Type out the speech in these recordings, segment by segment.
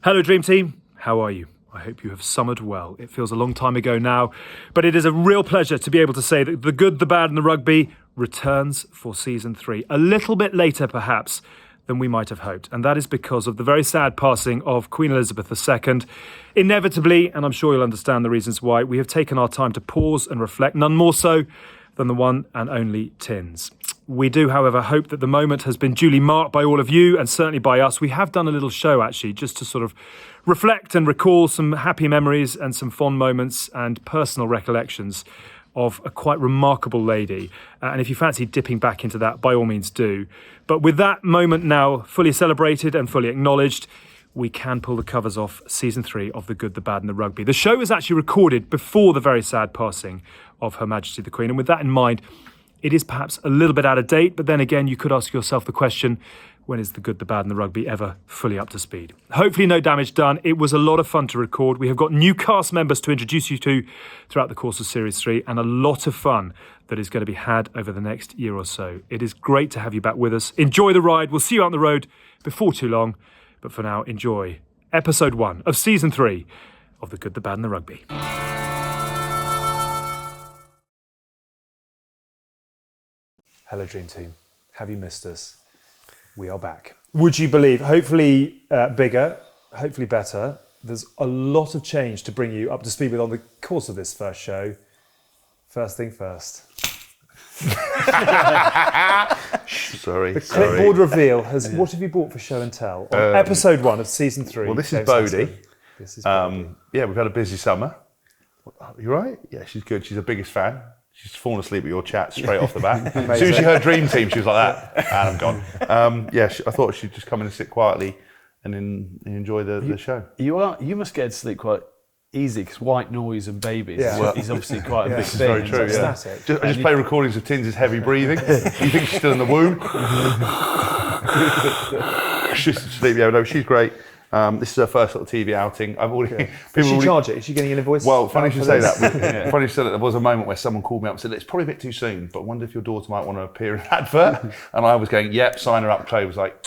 Hello Dream Team, how are you? I hope you have summered well. It feels a long time ago now, but it is a real pleasure to be able to say that The Good, the Bad and the Rugby returns for season 3. A little bit later perhaps than we might have hoped, and that is because of the very sad passing of Queen Elizabeth II. Inevitably, and I'm sure you'll understand the reasons why, we have taken our time to pause and reflect, none more so than the one and only Tins. We do, however, hope that the moment has been duly marked by all of you and certainly by us. We have done a little show, actually, just to sort of reflect and recall some happy memories and some fond moments and personal recollections of a quite remarkable lady. And if you fancy dipping back into that, by all means do. But with that moment now fully celebrated and fully acknowledged, we can pull the covers off season 3 of The Good, the Bad and the Rugby. The show was actually recorded before the very sad passing of Her Majesty the Queen. And with that in mind, it is perhaps a little bit out of date, but then again, you could ask yourself the question, when is The Good, the Bad and the Rugby ever fully up to speed? Hopefully no damage done. It was a lot of fun to record. We have got new cast members to introduce you to throughout the course of Series 3 and a lot of fun that is going to be had over the next year or so. It is great to have you back with us. Enjoy the ride. We'll see you out on the road before too long. But for now, enjoy episode 1 of season 3 of The Good, the Bad and the Rugby. Hello, Dream Team. Have you missed us? We are back. Would you believe? Hopefully bigger, hopefully better. There's a lot of change to bring you up to speed with on the course of this first show. First thing first. Sorry. The clipboard reveal has. What have you bought for show and tell on episode 1 of season 3? Well, this is Bodhi. This is Bodhi. Yeah, we've had a busy summer. You right? Yeah, she's good. She's the biggest fan. She's fallen asleep at your chat straight off the bat. As soon as she heard Dream Team, she was like that, and I'm gone. I thought she'd just come in and sit quietly and enjoy the show. You must get to sleep quite easy because white noise and babies is obviously quite a big thing. Very true. Yeah. I just play recordings of Tins' heavy breathing. You think she's still in the womb? She's asleep. Yeah, no, she's great. This is her first little TV outing. I've already. Does she charge it? Is she getting an invoice? Well, funny you should say that. Funny you said that. There was a moment where someone called me up and said, "It's probably a bit too soon, but I wonder if your daughter might want to appear in an advert." And I was going, "Yep, sign her up." Chloe was like,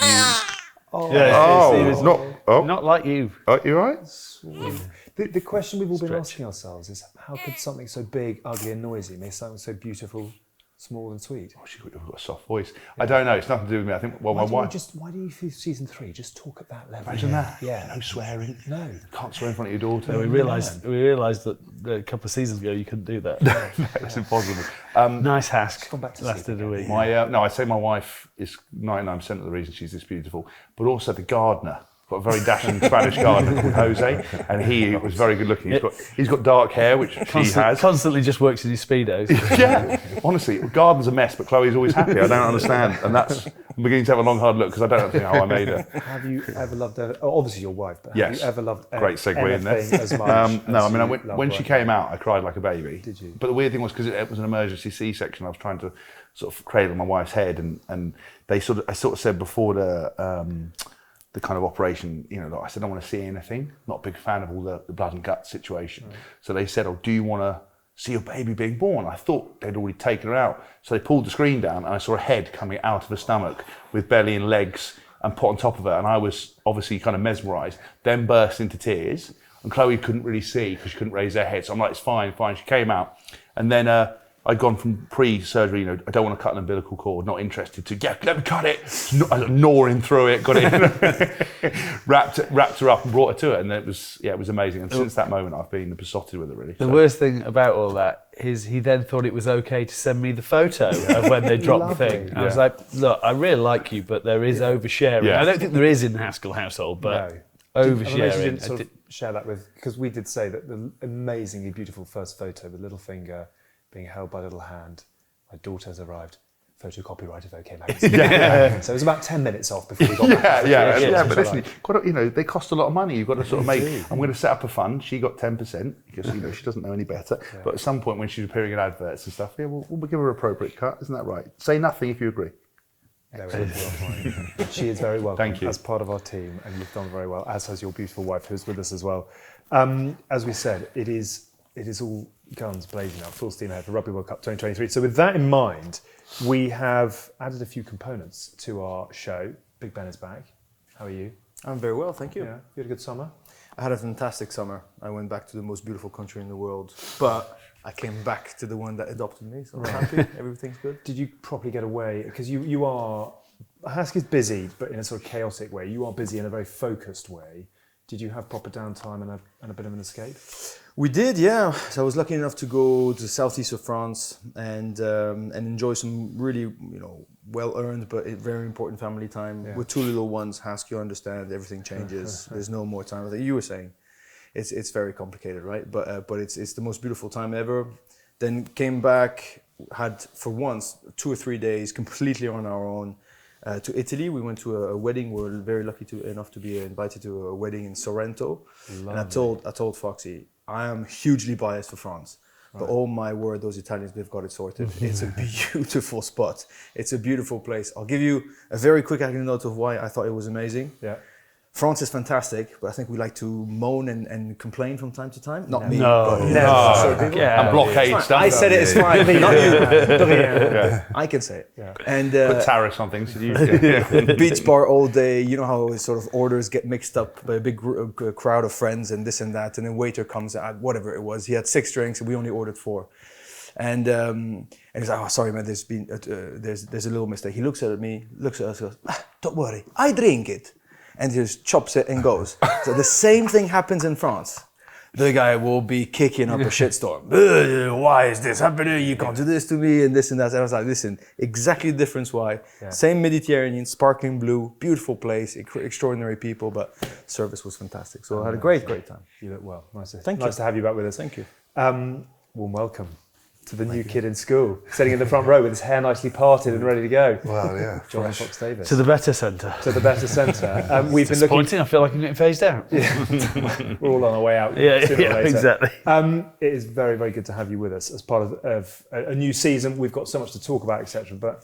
Not like you. "You all right?" The question we've all been asking ourselves is, how could something so big, ugly, and noisy make something so beautiful, small, and sweet? Oh, she's got a soft voice. I don't know. It's nothing to do with me. I think. Well, my wife. Why do you feel season 3 just talk at that level? Imagine that. Yeah. No swearing. No. Can't swear in front of your daughter. No, we realised that a couple of seasons ago you couldn't do that. No, it's impossible. Nice Hask. Gone back to lasted sleep a week. I'd say my wife is 99% of the reason she's this beautiful, but also the gardener. Got a very dashing Spanish gardener called Jose, and he was very good looking. He's got dark hair, which she has. Constantly just works in his speedos. Yeah, honestly, the garden's a mess, but Chloe's always happy. I don't understand, and I'm beginning to have a long hard look because I don't think how I made her. Have you ever loved her? Oh, obviously your wife, but yes. have you ever loved Great segue in there. as much? No, I mean when she came out, I cried like a baby. Did you? But the weird thing was because it was an emergency C-section, I was trying to sort of cradle my wife's head, and I sort of said before the kind of operation, I said, I don't want to see anything. Not a big fan of all the blood and guts situation. Right. So they said, do you want to see your baby being born? I thought they'd already taken her out. So they pulled the screen down and I saw a head coming out of her stomach with belly and legs and put on top of her. And I was obviously kind of mesmerised, then burst into tears. And Chloe couldn't really see because she couldn't raise her head. So I'm like, it's fine. She came out. And then I'd gone from pre-surgery, I don't want to cut an umbilical cord, not interested, to, let me cut it. I was gnawing through it, got it, wrapped her up and brought her to it. And it was amazing. And since that moment, I've been besotted with it, really. The worst thing about all that is he then thought it was okay to send me the photo of when they dropped the thing. I was like, look, I really like you, but there is oversharing. Yeah. I don't think there is in the Haskell household, but oversharing. You didn't sort of share that with, because we did say that the amazingly beautiful first photo with little finger being held by a little hand. My daughter has arrived. Photo copyright of OK Magazine. So it was about 10 minutes off before we got back. But listen, they cost a lot of money. You've got to sort of make. I'm going to set up a fund. She got 10% because she doesn't know any better. Yeah. But at some point when she's appearing in adverts and stuff, we'll give her an appropriate cut. Isn't that right? Say nothing if you agree. She is very welcome. Thank you. As part of our team, and you've done very well, as has your beautiful wife who's with us as well. As we said, it is all guns blazing out, full steam ahead for Rugby World Cup 2023. So with that in mind, we have added a few components to our show. Big Ben is back. How are you? I'm very well, thank you. Yeah, you had a good summer. I had a fantastic summer. I went back to the most beautiful country in the world, but I came back to the one that adopted me, so I'm happy. Everything's good. Did you properly get away? Because you are, Haskell's busy, but in a sort of chaotic way. You are busy in a very focused way. Did you have proper downtime and a bit of an escape? We did, yeah. So I was lucky enough to go to the southeast of France and enjoy some really, well-earned but very important family time with two little ones. Haskell, you understand, everything changes. There's no more time. Like you were saying, it's very complicated, right? But it's the most beautiful time ever. Then came back, had for once 2 or 3 days completely on our own. To Italy, we went to a wedding. We were very lucky enough to be invited to a wedding in Sorrento. Lovely. And I told Foxy, I am hugely biased for France, but oh my word, those Italians, they've got it sorted. It's a beautiful spot. It's a beautiful place. I'll give you a very quick anecdote of why I thought it was amazing. Yeah. France is fantastic, but I think we like to moan and complain from time to time. Not me, but and blockade stuff. I said it, it's fine. Me, not you. I can say it. Yeah. And put tariffs on things. Beach bar all day. You know how sort of orders get mixed up by a big crowd of friends and this and that, and then waiter comes out, whatever it was. He had 6 drinks and we only ordered 4. And he's like, "Oh, sorry, man. There's a little mistake." He looks at me, looks at us, goes, "Don't worry, I drink it." And just chops it and goes. So the same thing happens in France. The guy will be kicking up a shitstorm. Why is this happening? You can't do this to me and this and that. And I was like, listen, exactly the difference why. Yeah. Same Mediterranean, sparkling blue, beautiful place, extraordinary people, but service was fantastic. So I had a great time. You look well. Nice to have you back with us. Thank you. Warm welcome to the new kid in school, sitting in the front row with his hair nicely parted and ready to go. Well, yeah. John Fox Davies. To the better centre. To the better centre. We've been looking. I feel like I'm getting phased out. Yeah. We're all on our way out. Yeah, exactly. It is very, very good to have you with us as part of a new season. We've got so much to talk about, etc. But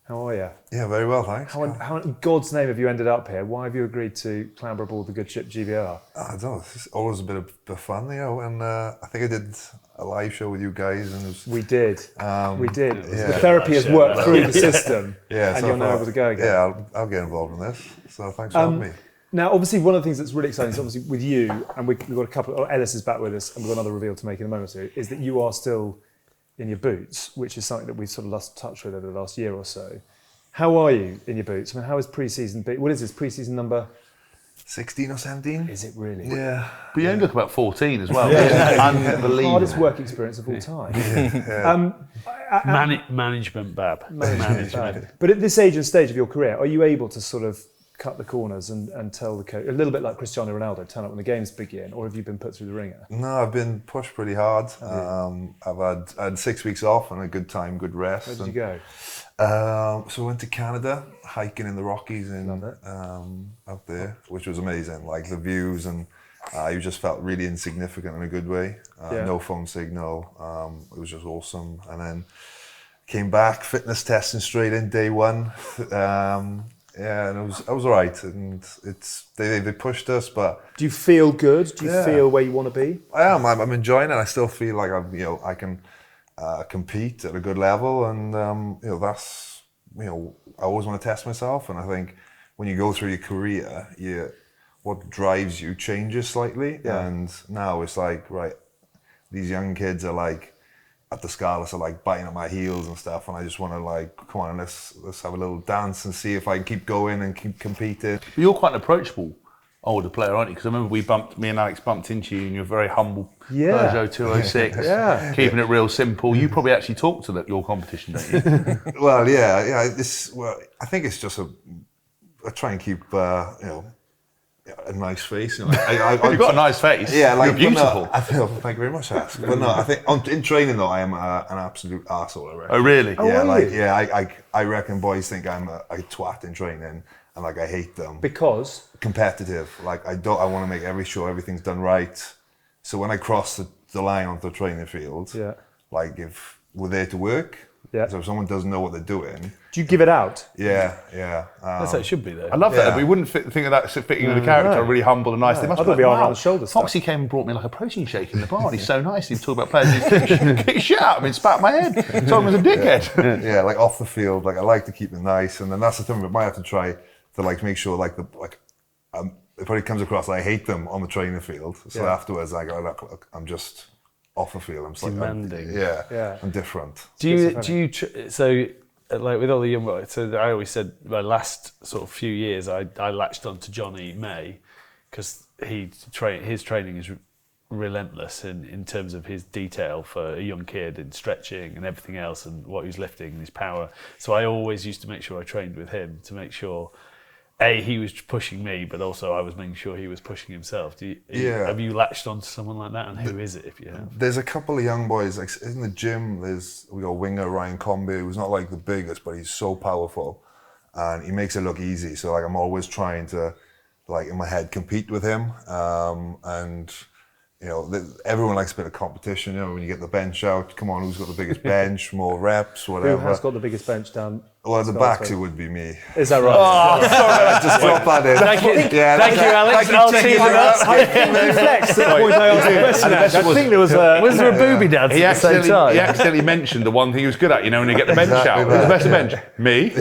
how are you? Yeah, very well, thanks. How in God's name have you ended up here? Why have you agreed to clamber aboard the good ship GVR? I don't know. It's always a bit of fun, and I think I did a live show with you guys, and we did. The therapy has worked through the system, and so you're now able to go again. Yeah, I'll get involved in this. So thanks for having me. Now, obviously, one of the things that's really exciting is obviously with you, and we've got a couple. Ellis is back with us, and we've got another reveal to make in a moment or two. Is that you are still in your boots, which is something that we've sort of lost touch with over the last year or so. How are you in your boots? I mean, how is pre-season? What is this pre-season number? 16 or 17. Is it really? Yeah. But you only look about 14 as well. Unbelievable. Hardest work experience of all time. Management, Bab. Management. But at this age and stage of your career, are you able to sort of cut the corners and tell the coach, a little bit like Cristiano Ronaldo, turn up when the games begin, or have you been put through the ringer? No, I've been pushed pretty hard. I've had 6 weeks off and a good time, good rest. Where did you go? So I went to Canada, hiking in the Rockies out there, which was amazing. Like the views, and you just felt really insignificant in a good way. No phone signal. It was just awesome. And then came back, fitness testing straight in day one. And I was all right. And they pushed us, but do you feel good? Do you feel where you want to be? I am. I'm enjoying it. I still feel like I can compete at a good level, and that's I always want to test myself. And I think when you go through your career, what drives you changes slightly. And now it's like, right, these young kids are like at the Scarlets are like biting at my heels and stuff, and I just want to like, come on, let's have a little dance and see if I can keep going and keep competing. You're quite an approachable older player, aren't you? Because I remember me and Alex bumped into you, and you're very humble. Peugeot 206, keeping it real simple. You probably actually talk to your competition, don't you? Well, I think it's just I try and keep a nice face. You've got a nice face. Yeah, like you're beautiful. I feel. Thank you very much, Haskell. But no, I think in training though, I am an absolute arsehole, I reckon. Oh really? I reckon boys think I'm a twat in training. And like I hate them because competitive. Like I want to make everything's done right. So when I cross the line onto the training field, like if we're there to work, so if someone doesn't know what they're doing, do you give it out? Yeah. That's how it should be though. I love that. We wouldn't think of that fitting into the character. Really humble and nice. They must be arm around the shoulder. Foxy came and brought me like a protein shake in the bar. And he's so nice. He'd talk about players. He'd kick shit out of me and spat my head. Told him I was a dickhead. Like off the field, like I like to keep it nice, and then that's the thing. We might have to try to like make sure like it probably comes across like I hate them on the training field. So afterwards, I go, look, I'm just off the field. I'm just demanding. I'm different. So like with all the young boys, so I always said my last sort of few years, I latched on to Johnny May because his training is relentless in terms of his detail for a young kid in stretching and everything else and what he was lifting and his power. So I always used to make sure I trained with him to make sure he was pushing me, but also I was making sure he was pushing himself. Have you latched on to someone like that, and who is it if you have? There's a couple of young boys like in the gym. We got a winger, Ryan Comby, who's not like the biggest, but he's so powerful and he makes it look easy. So like I'm always trying to, like in my head, compete with him. And you know, everyone likes a bit of competition. You know, when you get the bench out, come on, who's got the biggest bench, more reps, whatever. Who has got the biggest bench down? Well, at the backs, it would be me. Is that right? Oh, sorry, I just dropped that in. Thank you, Alex. I'll see you Reflex the point I asked the question. I think there was there a booby dance He at the same time? accidentally mentioned the one thing he was good at, you know, when you get the bench Exactly out. Who's the that, best bench? Me.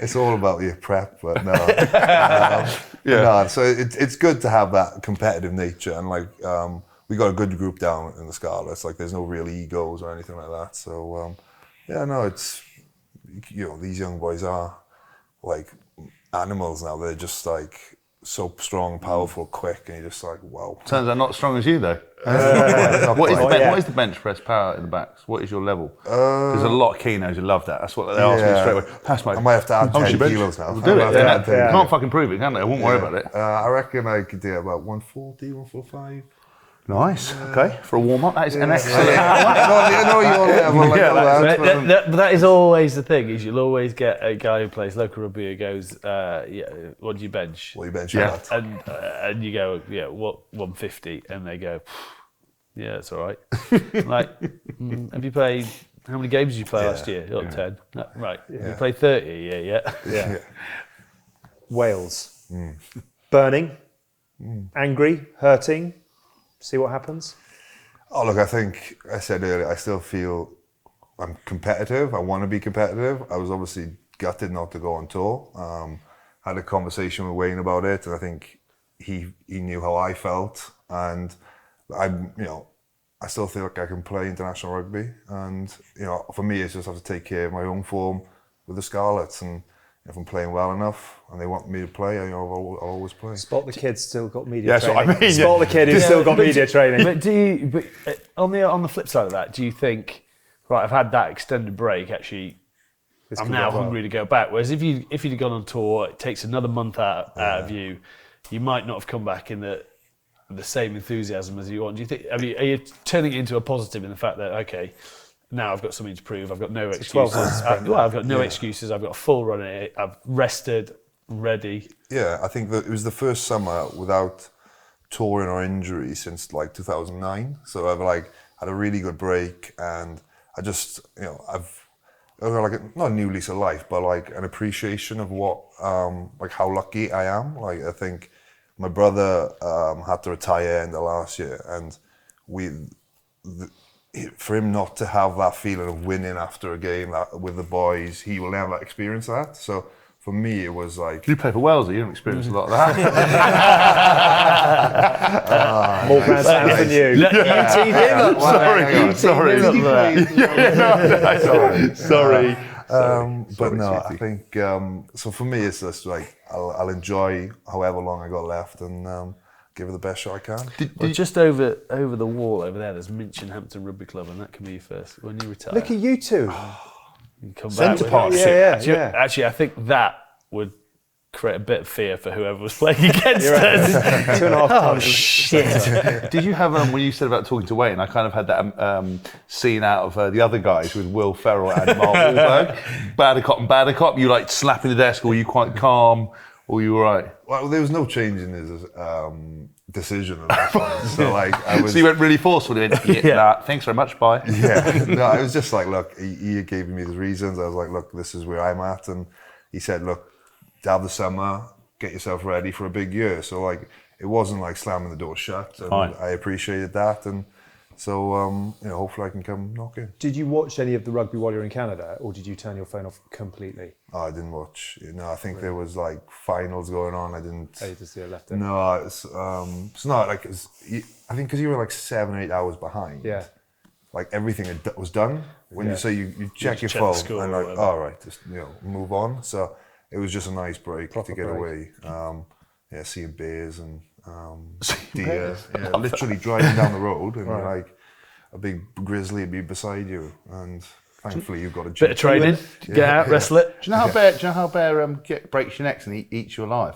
It's all about your prep, but no. No, so it's good to have that competitive nature, and like we got a good group down in the Scarlets. Like there's no real egos or anything like that. So it's, you know, these young boys are like animals now. They're just like so strong, powerful, quick, and you're just like, wow. Turns out not as strong as you though. What is the bench press power in the backs? What is your level? There's a lot of keynotes who love that. That's what they ask me straight away. Pass, mate. I might have to add How much 10 you bench? kilos now. We'll do it. Can't fucking prove it, can they? I won't worry about it. I reckon I could do about 140, 145. Nice. Okay. For a warm up, that is an excellent. But that is always the thing. Is you'll always get a guy who plays local rugby who goes, what do you bench? What do you bench? And you go, what 150, and they go, yeah, that's all right. Like, have you played? How many games did you play last year? 10. No, right. Have you played 30? Yeah. Wales. Burning, angry, hurting. See what happens? Oh, look, I think I said earlier, I still feel I'm competitive. I want to be competitive. I was obviously gutted not to go on tour. Had a conversation with Wayne about it, and I think he knew how I felt. And I still feel like I can play international rugby. And, you know, for me, it's just have to take care of my own form with the Scarlets. And if I'm playing well enough and they want me to play, I'll always play. Spot the kid's still got media training. That's what I mean. Spot the kid who's still got media training. But on the flip side of that, do you think, right, I've had that extended break, actually, I'm now hungry to go back. Whereas if you'd gone on tour, it takes another month out of you, you might not have come back in the same enthusiasm as you want. Do you think? I mean, are you turning it into a positive in the fact that, okay, now I've got something to prove. I've got no excuses. I've got no excuses. I've got a full run at it. I've rested, ready. Yeah, I think that it was the first summer without touring or injury since like 2009. So I've like had a really good break, and I just, you know, I've got like not a new lease of life, but like an appreciation of what, like how lucky I am. Like I think my brother had to retire in the last year, and for him not to have that feeling of winning after a game with the boys, he will never experience that. So for me, it was like... You play for Wales, you don't experience a lot of that. More grand slams than you. Sorry. But no, I think... so for me, it's just like, I'll enjoy however long I got left and give it the best shot I can. Just over the wall over there, there's Minchinhampton Rugby Club, and that can be your first when you retire. Look at you two. You come Centre back partnership. Actually, I think that would create a bit of fear for whoever was playing against us. 2.5 times. Shit. Did you have, when you said about talking to Wayne, I kind of had that scene out of the other guys with Will Ferrell and Mark Wahlberg. Badicott and Badicott, you like slapping the desk, or were you quite calm, or you were right? Well, there was no change in his decision at that point. So like, So you went really forceful. Thanks very much, bye. Yeah, no, it was just like, look, he gave me the reasons. I was like, look, this is where I'm at, and he said, look, have the summer, get yourself ready for a big year. So like, it wasn't like slamming the door shut, and I appreciated that. And So hopefully I can come knocking. Did you watch any of the rugby while you were in Canada, or did you turn your phone off completely? Oh, I didn't watch. I think there was like finals going on. I didn't. Oh, you just left it. No, it's not like I think because you were like 7 or 8 hours behind. Yeah. Like everything was done. When you say you check your phone and like, all right, just move on. So it was just a nice break to get away. Seeing bears and deer. Yeah, literally driving down the road and like a big grizzly would be beside you, and thankfully you've got a bit of training. Get out, wrestle it. Do you know how bear breaks your necks and eats you alive?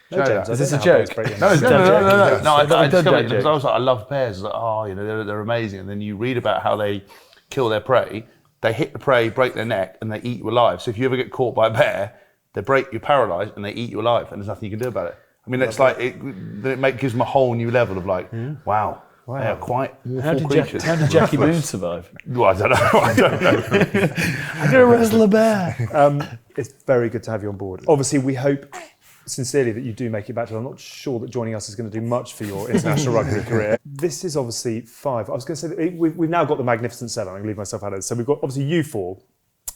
No, James, is this a joke? No, I discovered it because I was like, I love bears. I was like, they're amazing. And then you read about how they kill their prey. They hit the prey, break their neck, and they eat you alive. So if you ever get caught by a bear, you're paralysed, and they eat you alive, and there's nothing you can do about it. I mean, it's like it gives them a whole new level of like, wow. They are quite awful creatures. How did Jackie Moon survive? Well, I don't know. I'm going to wrestle a bear. It's very good to have you on board. Obviously, we hope sincerely that you do make it back to. I'm not sure that joining us is going to do much for your international rugby career. This is obviously 5. I was going to say that we've now got the Magnificent 7. I'm going to leave myself out of this. So we've got obviously you 4.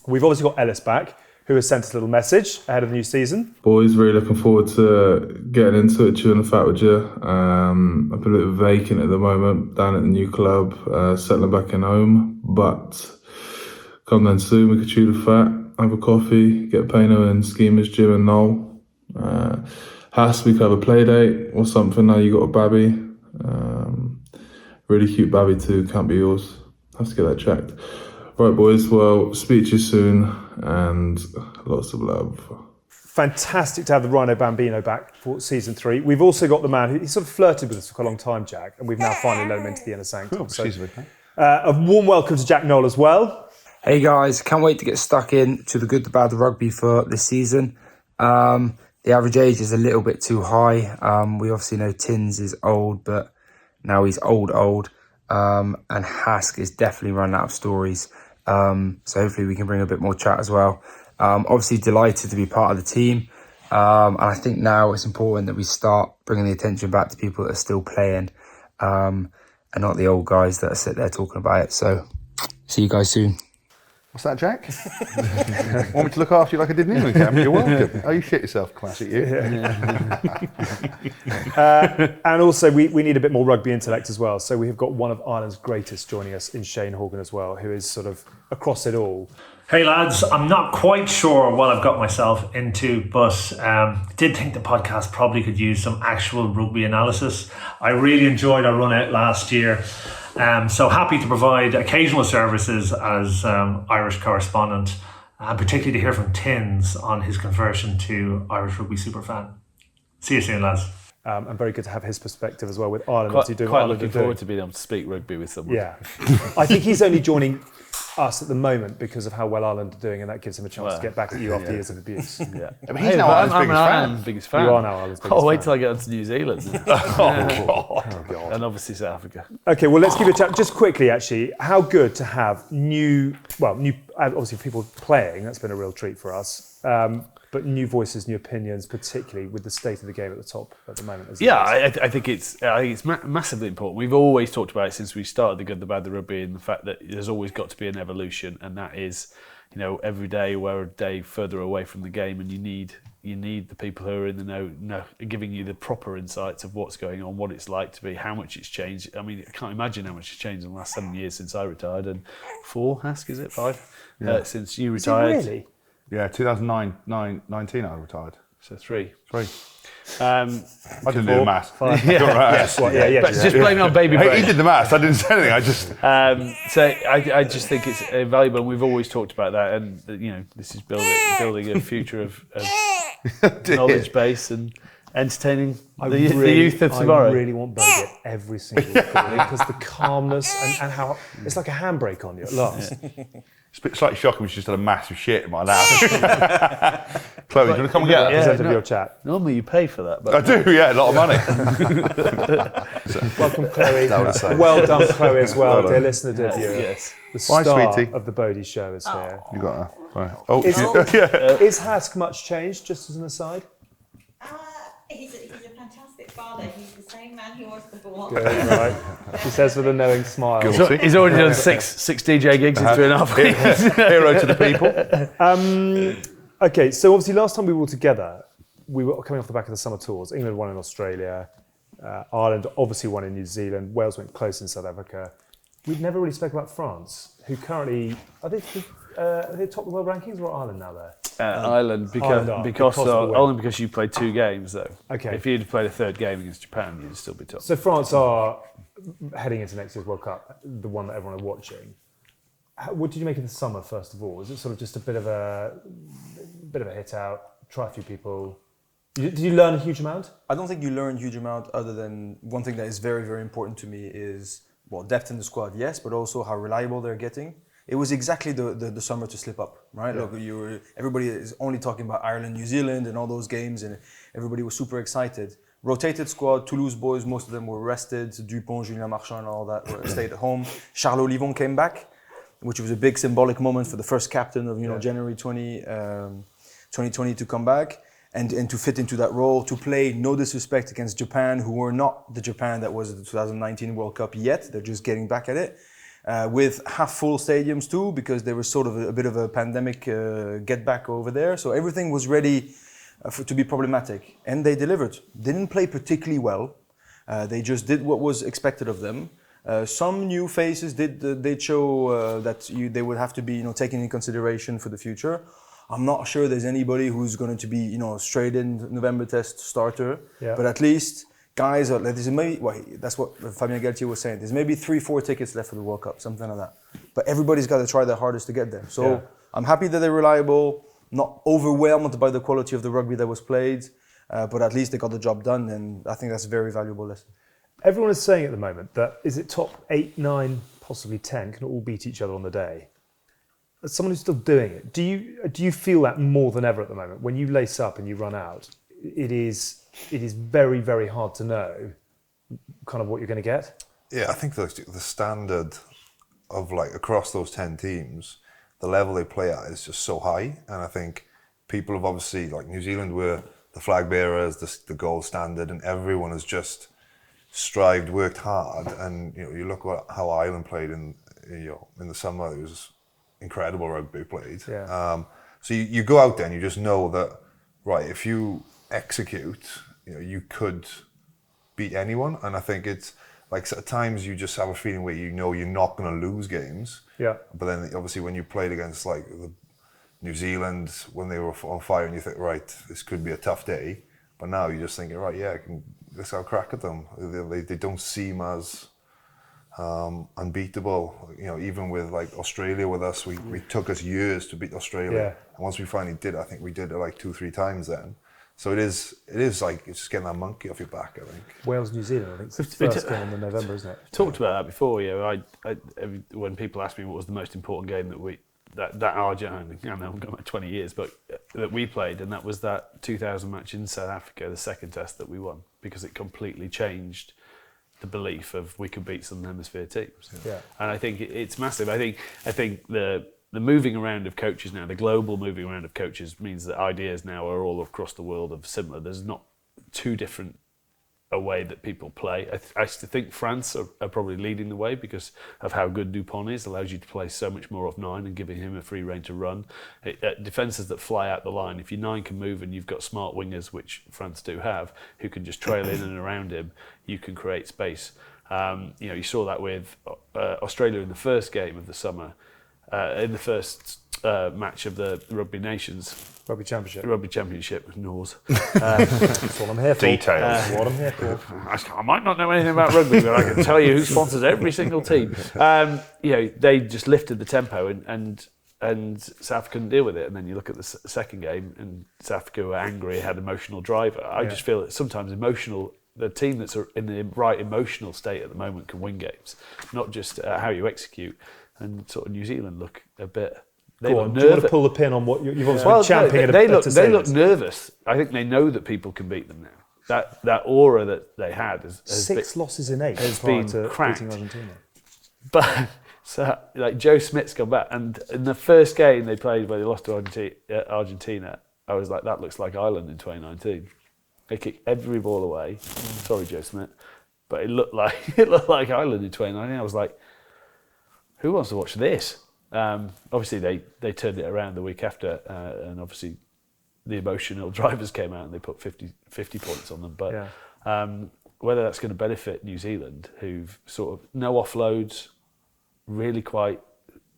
We've obviously got Ellis back, who has sent us a little message ahead of the new season. Boys, really looking forward to getting into it, chewing the fat with you. I've been a bit vacant at the moment, down at the new club, settling back in home. But come then soon, we can chew the fat, have a coffee, get Payno and Schemers, Jim and Noel. Haskell, we could have a play date or something. Now you got a babby. Really cute babby too, can't be yours. Have to get that checked. Right, boys, well, speak to you soon and lots of love. Fantastic to have the Rhino Bambino back for season 3. We've also got the man who he sort of flirted with us for quite a long time, Jack, and we've now finally let him into the inner sanctum. So, a warm welcome to Jack Knoll as well. Hey guys, can't wait to get stuck in to the good, the bad, the rugby for this season. The average age is a little bit too high. We obviously know Tins is old, but now he's old. And Haskell is definitely running out of stories. So hopefully we can bring a bit more chat as well. Obviously delighted to be part of the team. And I think now it's important that we start bringing the attention back to people that are still playing, and not the old guys that are sitting there talking about it. So see you guys soon. What's that, Jack? Want me to look after you like I did in England, Cam? You're welcome. Oh, you shit yourself, classic you. And also, we need a bit more rugby intellect as well. So we have got one of Ireland's greatest joining us in Shane Horgan as well, who is sort of across it all. Hey lads, I'm not quite sure what I've got myself into, but did think the podcast probably could use some actual rugby analysis. I really enjoyed our run out last year. So happy to provide occasional services as Irish correspondent, and particularly to hear from Tins on his conversion to Irish rugby superfan. See you soon, lads. And very good to have his perspective as well with Ireland. Quite looking forward to being able to speak rugby with someone. Yeah. I think he's only joining us at the moment because of how well Ireland are doing, and that gives him a chance to get back at you after years of abuse. Yeah. But he's now Ireland's biggest fan. You are now Ireland's biggest fan. Wait till I get on to New Zealand. God. And obviously South Africa. Okay, well, let's give it a chat. Just quickly, actually, how good to have new, obviously people playing, that's been a real treat for us, but new voices, new opinions, particularly with the state of the game at the top at the moment. I think it's massively important. We've always talked about it since we started the good, the bad, the rugby, and the fact that there's always got to be an evolution, and that is, every day we're a day further away from the game, and you need the people who are in the know, giving you the proper insights of what's going on, what it's like to be, how much it's changed. I mean, I can't imagine how much it's changed in the last 7 years since I retired, and 4, Haskell, is it 5? Since you retired. Is it really? Yeah, 2019 I retired. So 3. I didn't do the maths. Just blame it on Baby Rhino. He did the maths. I didn't say anything. I just. So I just think it's valuable, and we've always talked about that. And this is building a future of knowledge base and entertaining the youth of tomorrow. I really want Bodhi at every single recording because the calmness and how it's like a handbrake on you at last. It's a bit slightly shocking. We just had a massive shit in my lap. Chloe, do you want to come and get that? Present of your chat. Normally you pay for that, but I do. Yeah, a lot of money. Welcome, Chloe. Well done, Chloe, as well, dear listener, dear viewer. yes. The star sweetie. of the Bodhi show is here. You got that? Right. Is Hask much changed? Just as an aside. He's a fantastic father. He's the same man who was the ball. Good, right. She says with a knowing smile. He's already done six DJ gigs in 3.5 weeks. Hero to the people. Okay, so obviously last time we were all together, we were coming off the back of the summer tours. England won in Australia, Ireland obviously won in New Zealand, Wales went close in South Africa. We've never really spoken about France, who currently, are they top of the world rankings or Ireland now there? Ireland, only because you played 2 games though. Okay. If you'd played a 3rd game against Japan, you'd still be top. So France are heading into next year's World Cup, the one that everyone are watching. What did you make of the summer, first of all? Was it sort of just a bit of a hit out, try a few people? Did you learn a huge amount? I don't think you learn a huge amount other than one thing that is very, very important to me is, well, depth in the squad, yes, but also how reliable they're getting. It was exactly the summer to slip up, right? Yeah. Look, everybody is only talking about Ireland, New Zealand and all those games, and everybody was super excited. Rotated squad, Toulouse boys, most of them were rested. Dupont, Julien Marchand and all that stayed at home. Charles Olivon came back, which was a big symbolic moment for the first captain of January 2020 to come back and to fit into that role, to play, no disrespect, against Japan, who were not the Japan that was at the 2019 World Cup yet. They're just getting back at it. With half-full stadiums too, because there was sort of a bit of a pandemic get back over there. So everything was ready to be problematic. And they delivered. Didn't play particularly well. They just did what was expected of them. Some new faces did show that they would have to be taken into consideration for the future. I'm not sure there's anybody who's going to be straight in November test starter, but at least guys that's what Fabien Galtier was saying. There's maybe 3-4 tickets left for the World Cup, something like that. But everybody's got to try their hardest to get there. So I'm happy that they're reliable, not overwhelmed by the quality of the rugby that was played, but at least they got the job done, and I think that's a very valuable lesson. Everyone is saying at the moment that is it top 8, 9, possibly 10 can all beat each other on the day. As someone who's still doing it, do you feel that more than ever at the moment? When you lace up and you run out, it is very, very hard to know kind of what you're going to get. Yeah, I think the standard of across those 10 teams, the level they play at is just so high, and I think people have obviously New Zealand were the flag bearers, the gold standard, and everyone has just strived, worked hard, and you look at how Ireland played in the summer. It was incredible rugby played. Yeah. So you go out there and you just know that, right, if you execute, you could beat anyone. And I think it's at times you just have a feeling where you're not going to lose games. Yeah. But then obviously when you played against the New Zealand when they were on fire, and you think, right, this could be a tough day. But now you're just thinking, right, let's have a crack at them. They don't seem as unbeatable. Even with Australia with us, we took us years to beat Australia. Yeah. And once we finally did, I think we did it 2-3 times then. So it is it's just getting that monkey off your back, I think. Wales, New Zealand, I think it's the first game in November, isn't it? Talked about that before. When people ask me what was the most important game that Argentine, I know I'm going back 20 years, but that we played, and that was that 2000 match in South Africa, the second test that we won, because it completely changed the belief of we could beat Southern Hemisphere teams. Yeah. And I think it's massive. I think the moving around of coaches now, the global moving around of coaches means that ideas now are all across the world of similar. There's not too different a way that people play. I think France are probably leading the way because of how good Dupont is. Allows you to play so much more off 9 and giving him a free rein to run. Defences that fly out the line, if your 9 can move and you've got smart wingers, which France do have, who can just trail in and around him, you can create space. You saw that with Australia in the first game of the summer, in the first match of the Rugby Nations. Rugby Championship. Nors. That's what I'm here for. Details. What I'm here for. I might not know anything about rugby, but I can tell you who sponsors every single team. They just lifted the tempo and South Africa couldn't deal with it. And then you look at the second game, and South Africa were angry, had emotional drive. I just feel that sometimes the team that's in the right emotional state at the moment can win games, not just how you execute. And sort of New Zealand look a bit. Do you want to pull the pin on what you've obviously been championing? They look nervous. I think they know that people can beat them now. That aura that they had has 6 losses in 8 has prior been to cracked. beating Argentina. But so Joe Smith's come back, and in the first game they played where they lost to Argentina, I was like, that looks like Ireland in 2019. They kicked every ball away. Sorry, Joe Smith, but it looked like Ireland in 2019. I was like, who wants to watch this? Obviously, they turned it around the week after, and obviously the emotional drivers came out and they put 50 points on them. But whether that's going to benefit New Zealand, who've sort of no offloads, really quite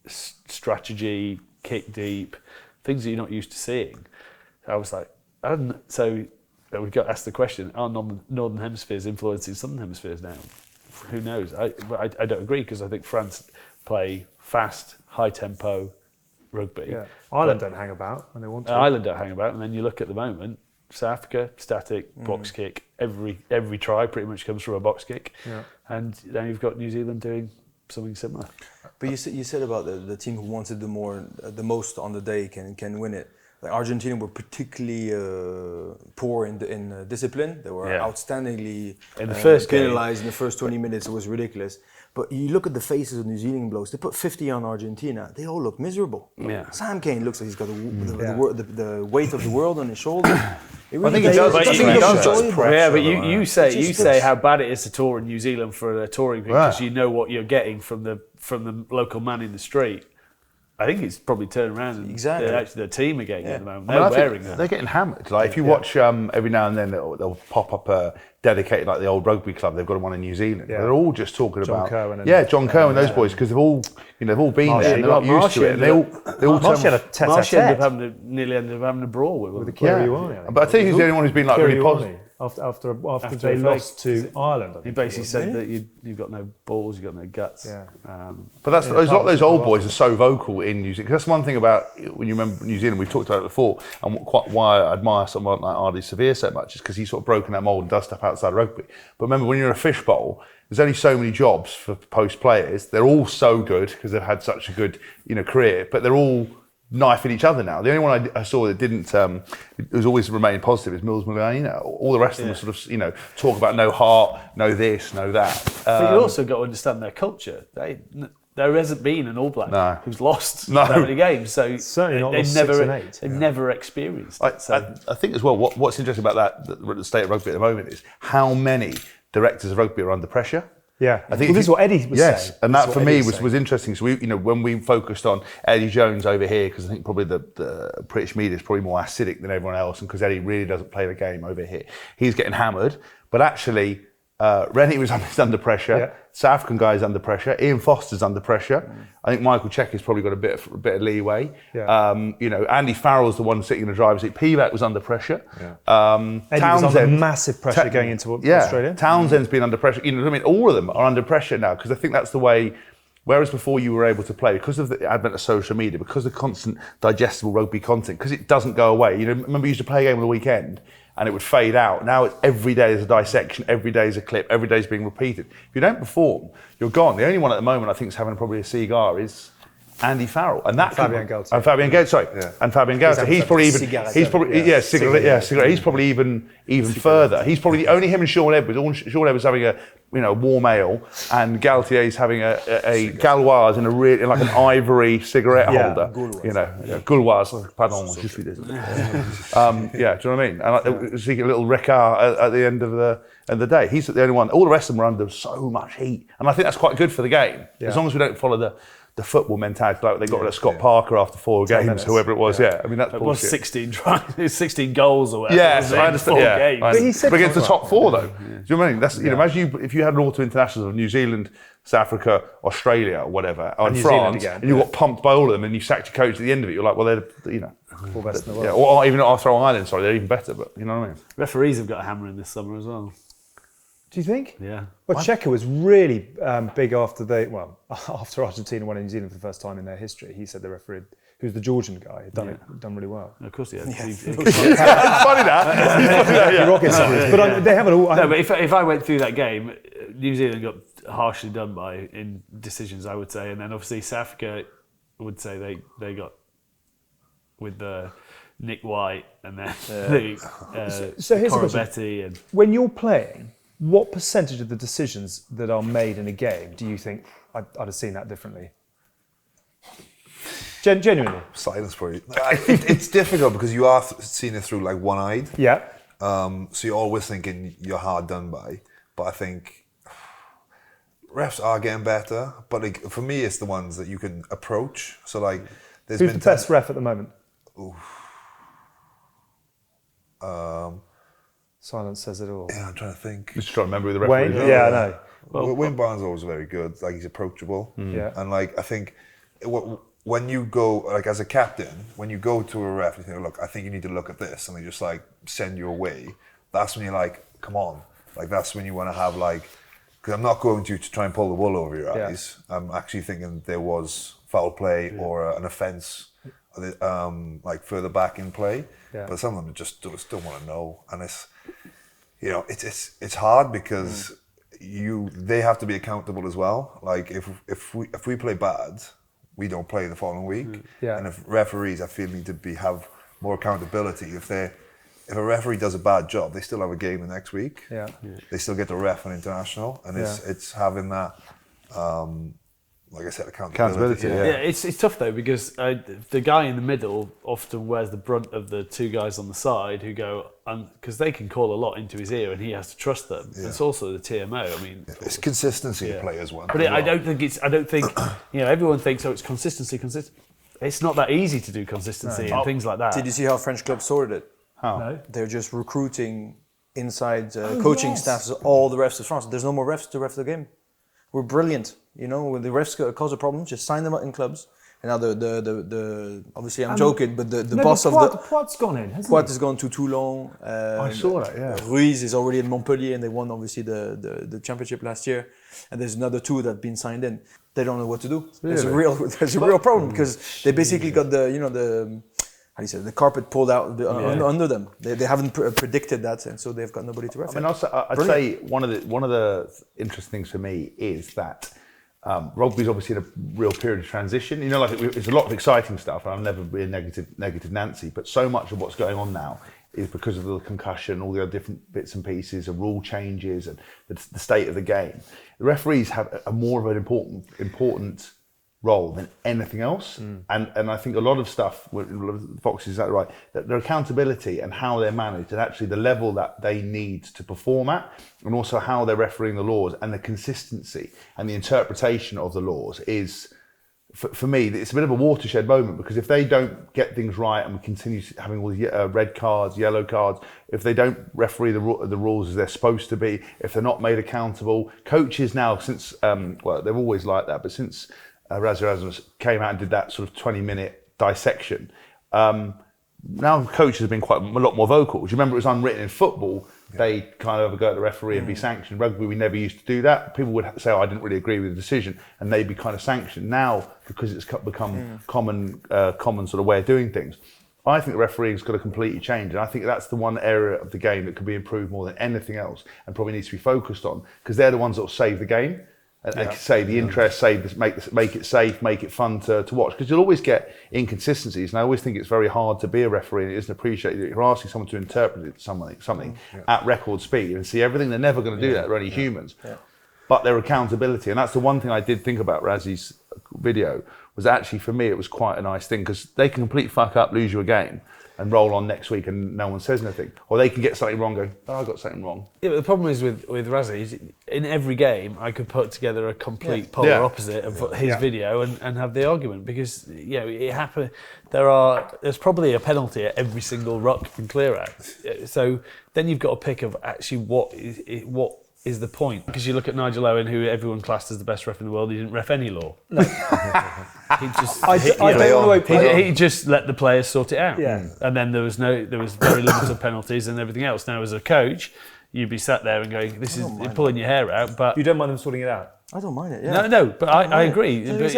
strategy, kick deep, things that you're not used to seeing. I was like, so we got asked the question, are Northern Hemispheres influencing Southern Hemispheres now? Who knows? I don't agree, because I think France play fast, high tempo rugby. Yeah. Ireland don't hang about when they want to. Ireland don't hang about, and then you look at the moment, South Africa, static, box kick. Every try pretty much comes from a box kick. Yeah. And then you've got New Zealand doing something similar. But you said about the team who wanted the most on the day can win it. Like Argentina were particularly poor in discipline. They were outstandingly in the first penalized in the first 20 minutes. It was ridiculous. But you look at the faces of New Zealand blokes. They put 50 on Argentina. They all look miserable. Yeah. Sam Cane looks like he's got the weight of the world on his shoulders. I think he does. But you say how bad it is to tour in New Zealand for a touring because you know what you're getting from the local man in the street. I think it's probably turned around and actually the team are getting at the moment. They're wearing that. They're getting hammered. Like if you watch every now and then they'll pop up dedicated like the old rugby club. They've got one in New Zealand. Yeah. They're all just talking about John Kerwin, those boys, because they've all been there and they're not used to it. They all nearly ended up having a brawl with the Kiwiwani. But I think he's the only one who's been like really positive. After they lost to Ireland, he basically said that you've got no balls, you've got no guts. Yeah. But that's a lot of those old boys are so vocal in New Zealand. Because that's one thing about when you remember New Zealand. We've talked about it before, and why I admire someone like Ardie Severe so much is because he's sort of broken that mould and does stuff outside rugby. But remember, when you're in a fishbowl, there's only so many jobs for post players. They're all so good because they've had such a good career, but they're all knifing each other now. The only one I saw that didn't, it was always remaining positive, is Mills Mullaney. All the rest of them sort of, talk about no heart, no this, no that. But you also got to understand their culture. There hasn't been an All Black who's lost that many games, so certainly not they've never experienced it. I think as well, what's interesting about the state of rugby at the moment is how many directors of rugby are under pressure. Yeah, I think this is what Eddie was saying. Yes, and that for me was interesting. So when we focused on Eddie Jones over here, because I think probably the British media is probably more acidic than everyone else, and because Eddie really doesn't play the game over here, he's getting hammered. But actually, Rennie was under pressure. Yeah. South African guys under pressure. Ian Foster's under pressure. I think Michael Cheika's probably got a bit of leeway. Yeah. Andy Farrell's the one sitting in the driver's seat. Pivac was under pressure. Yeah. Eddie was under massive pressure going into Australia. Townsend's been under pressure. All of them are under pressure now because I think that's the way. Whereas before you were able to play, because of the advent of social media, because of constant digestible rugby content, because it doesn't go away. Remember you used to play a game on the weekend and it would fade out. Now it's every day is a dissection, every day is a clip, every day is being repeated. If you don't perform, you're gone. The only one at the moment I think is having probably a cigar is Andy Farrell, and Fabian Gelter. And Fabian Gelter. He's probably even further. He's probably only him and Sean Edwards. Sean Edwards having a warm ale, and Galtier's having a Gauloise in like an ivory cigarette holder. Gauloise. Pardon. Do you know what I mean? And a little Ricard at the end of the day. He's the only one. All the rest of them are under so much heat, and I think that's quite good for the game. Yeah. As long as we don't follow the football mentality, like they got rid of Scott Parker after 4 games, minutes. Whoever it was. Yeah, I mean that's bullshit. It was 16 goals or whatever. Yeah, I understand. Games. But he said against the top 4 though. Do you know what I mean? That's imagine if you had an auto internationals of New Zealand, South Africa, Australia, or whatever, and France, and you got pumped by all of them, and you sacked your coach at the end of it. You're like, well, they're all best in the world. Yeah, or even I'll throw Ireland. Sorry, they're even better. But you know what I mean. Referees have got a hammer in this summer as well. Do you think? Yeah. Well, Cheika was really big after Argentina won in New Zealand for the first time in their history. He said the referee, who's the Georgian guy, had done really well. Of course he has. It's funny that. Rocket science. But they haven't all. No, but if I went through that game, New Zealand got harshly done by in decisions, I would say, and then obviously South Africa would say they got with the Nick White and then so here's the question. And when you're playing, what percentage of the decisions that are made in a game do you think I'd have seen that differently? Genuinely. Silence for you. It's difficult because you are seeing it through like one-eyed. Yeah. So you're always thinking you're hard done by. But I think refs are getting better. But like, for me, it's the ones that you can approach. So like, there's Who's been the best ref at the moment? Silence says it all. Yeah, I'm trying to think. Just trying to remember who the referee Wayne? is. Yeah, I know. Well, Wayne Barnes is always very good. Like, he's approachable. Yeah. And like, I think when you go, like as a captain, when you go to a ref, you think, look, I think you need to look at this, and they just like send you away. That's when you're like, come on. Like, that's when you want to have like, because I'm not going to try and pull the wool over your eyes. I'm actually thinking there was foul play or an offence, like further back in play. Yeah. But some of them just don't want to know, and it's, you know, it's hard because they have to be accountable as well. Like if we play bad, we don't play the following week. Yeah. And if referees, I feel, need to have more accountability. If a referee does a bad job, they still have a game the next week. Yeah. They still get to ref an international, and it's having that, like I said, accountability. Yeah, it's tough though, because the guy in the middle often wears the brunt of the two guys on the side who go, because they can call a lot into his ear and he has to trust them. Yeah. It's also the TMO. I mean, it's consistency of play as well. But I don't think everyone thinks, it's consistency. It's not that easy to do consistency and things like that. Did you see how French clubs sorted it? How? No. They're just recruiting inside coaching staffs, all the refs of France. There's no more refs to ref the game. We're brilliant, you know. When the refs cause a problem, just sign them up in clubs. And now the obviously I'm joking, but the boss of the Poit's gone in, hasn't Poit has gone to Toulon. I saw that. Yeah. Ruiz is already in Montpellier, and they won obviously the championship last year. And there's another two that have been signed in. They don't know what to do. There's a real problem because they basically got the carpet pulled out under them. They haven't predicted that, and so they've got nobody to ref. I mean, I'd say one of the interesting things for me is that rugby's obviously in a real period of transition. You know, like it's a lot of exciting stuff, and I've never been negative Nancy, but so much of what's going on now is because of the concussion, all the other different bits and pieces, and rule changes, and the state of the game. The referees have a more of an important role than anything else, and I think a lot of stuff, Fox is exactly right, that their accountability and how they're managed, and actually the level that they need to perform at, and also how they're refereeing the laws, and the consistency and the interpretation of the laws is, for me, it's a bit of a watershed moment, because if they don't get things right and we continue having all the red cards, yellow cards, if they don't referee the rules as they're supposed to be, if they're not made accountable, coaches now, since, they've always like that, but since Razzie Erasmus came out and did that sort of 20-minute dissection, now coaches have been a lot more vocal. Do you remember it was unwritten in football? They kind of go at the referee and be sanctioned. Rugby, we never used to do that. People would say, I didn't really agree with the decision, and they'd be kind of sanctioned. Now, because it's become common sort of way of doing things, I think the refereeing's got to completely change, and I think that's the one area of the game that could be improved more than anything else, and probably needs to be focused on, because they're the ones that will save the game. And save the interest, make it safe, make it fun to watch. Because you'll always get inconsistencies, and I always think it's very hard to be a referee, and it isn't appreciated that you're asking someone to interpret something at record speed and see everything. They're never going to do that. They're only humans. Yeah. But their accountability, and that's the one thing I did think about Razzie's video, was actually, for me, it was quite a nice thing, because they can completely fuck up, lose you a game, and roll on next week and no one says anything. Or they can get something wrong, go, I got something wrong. Yeah, but the problem is with Razzie, is in every game I could put together a complete polar opposite of his video and have the argument, because it happened. There's probably a penalty at every single ruck and clear out. So then you've got to pick of actually what is the point, because you look at Nigel Owen, who everyone classed as the best ref in the world. He didn't ref any law. No. He just let the players sort it out. Yeah. And then there was very limited penalties and everything else. Now, as a coach, you'd be sat there and going, "This is pulling your hair out." But you don't mind them sorting it out. I don't mind it. Yeah. No, but I agree. Nige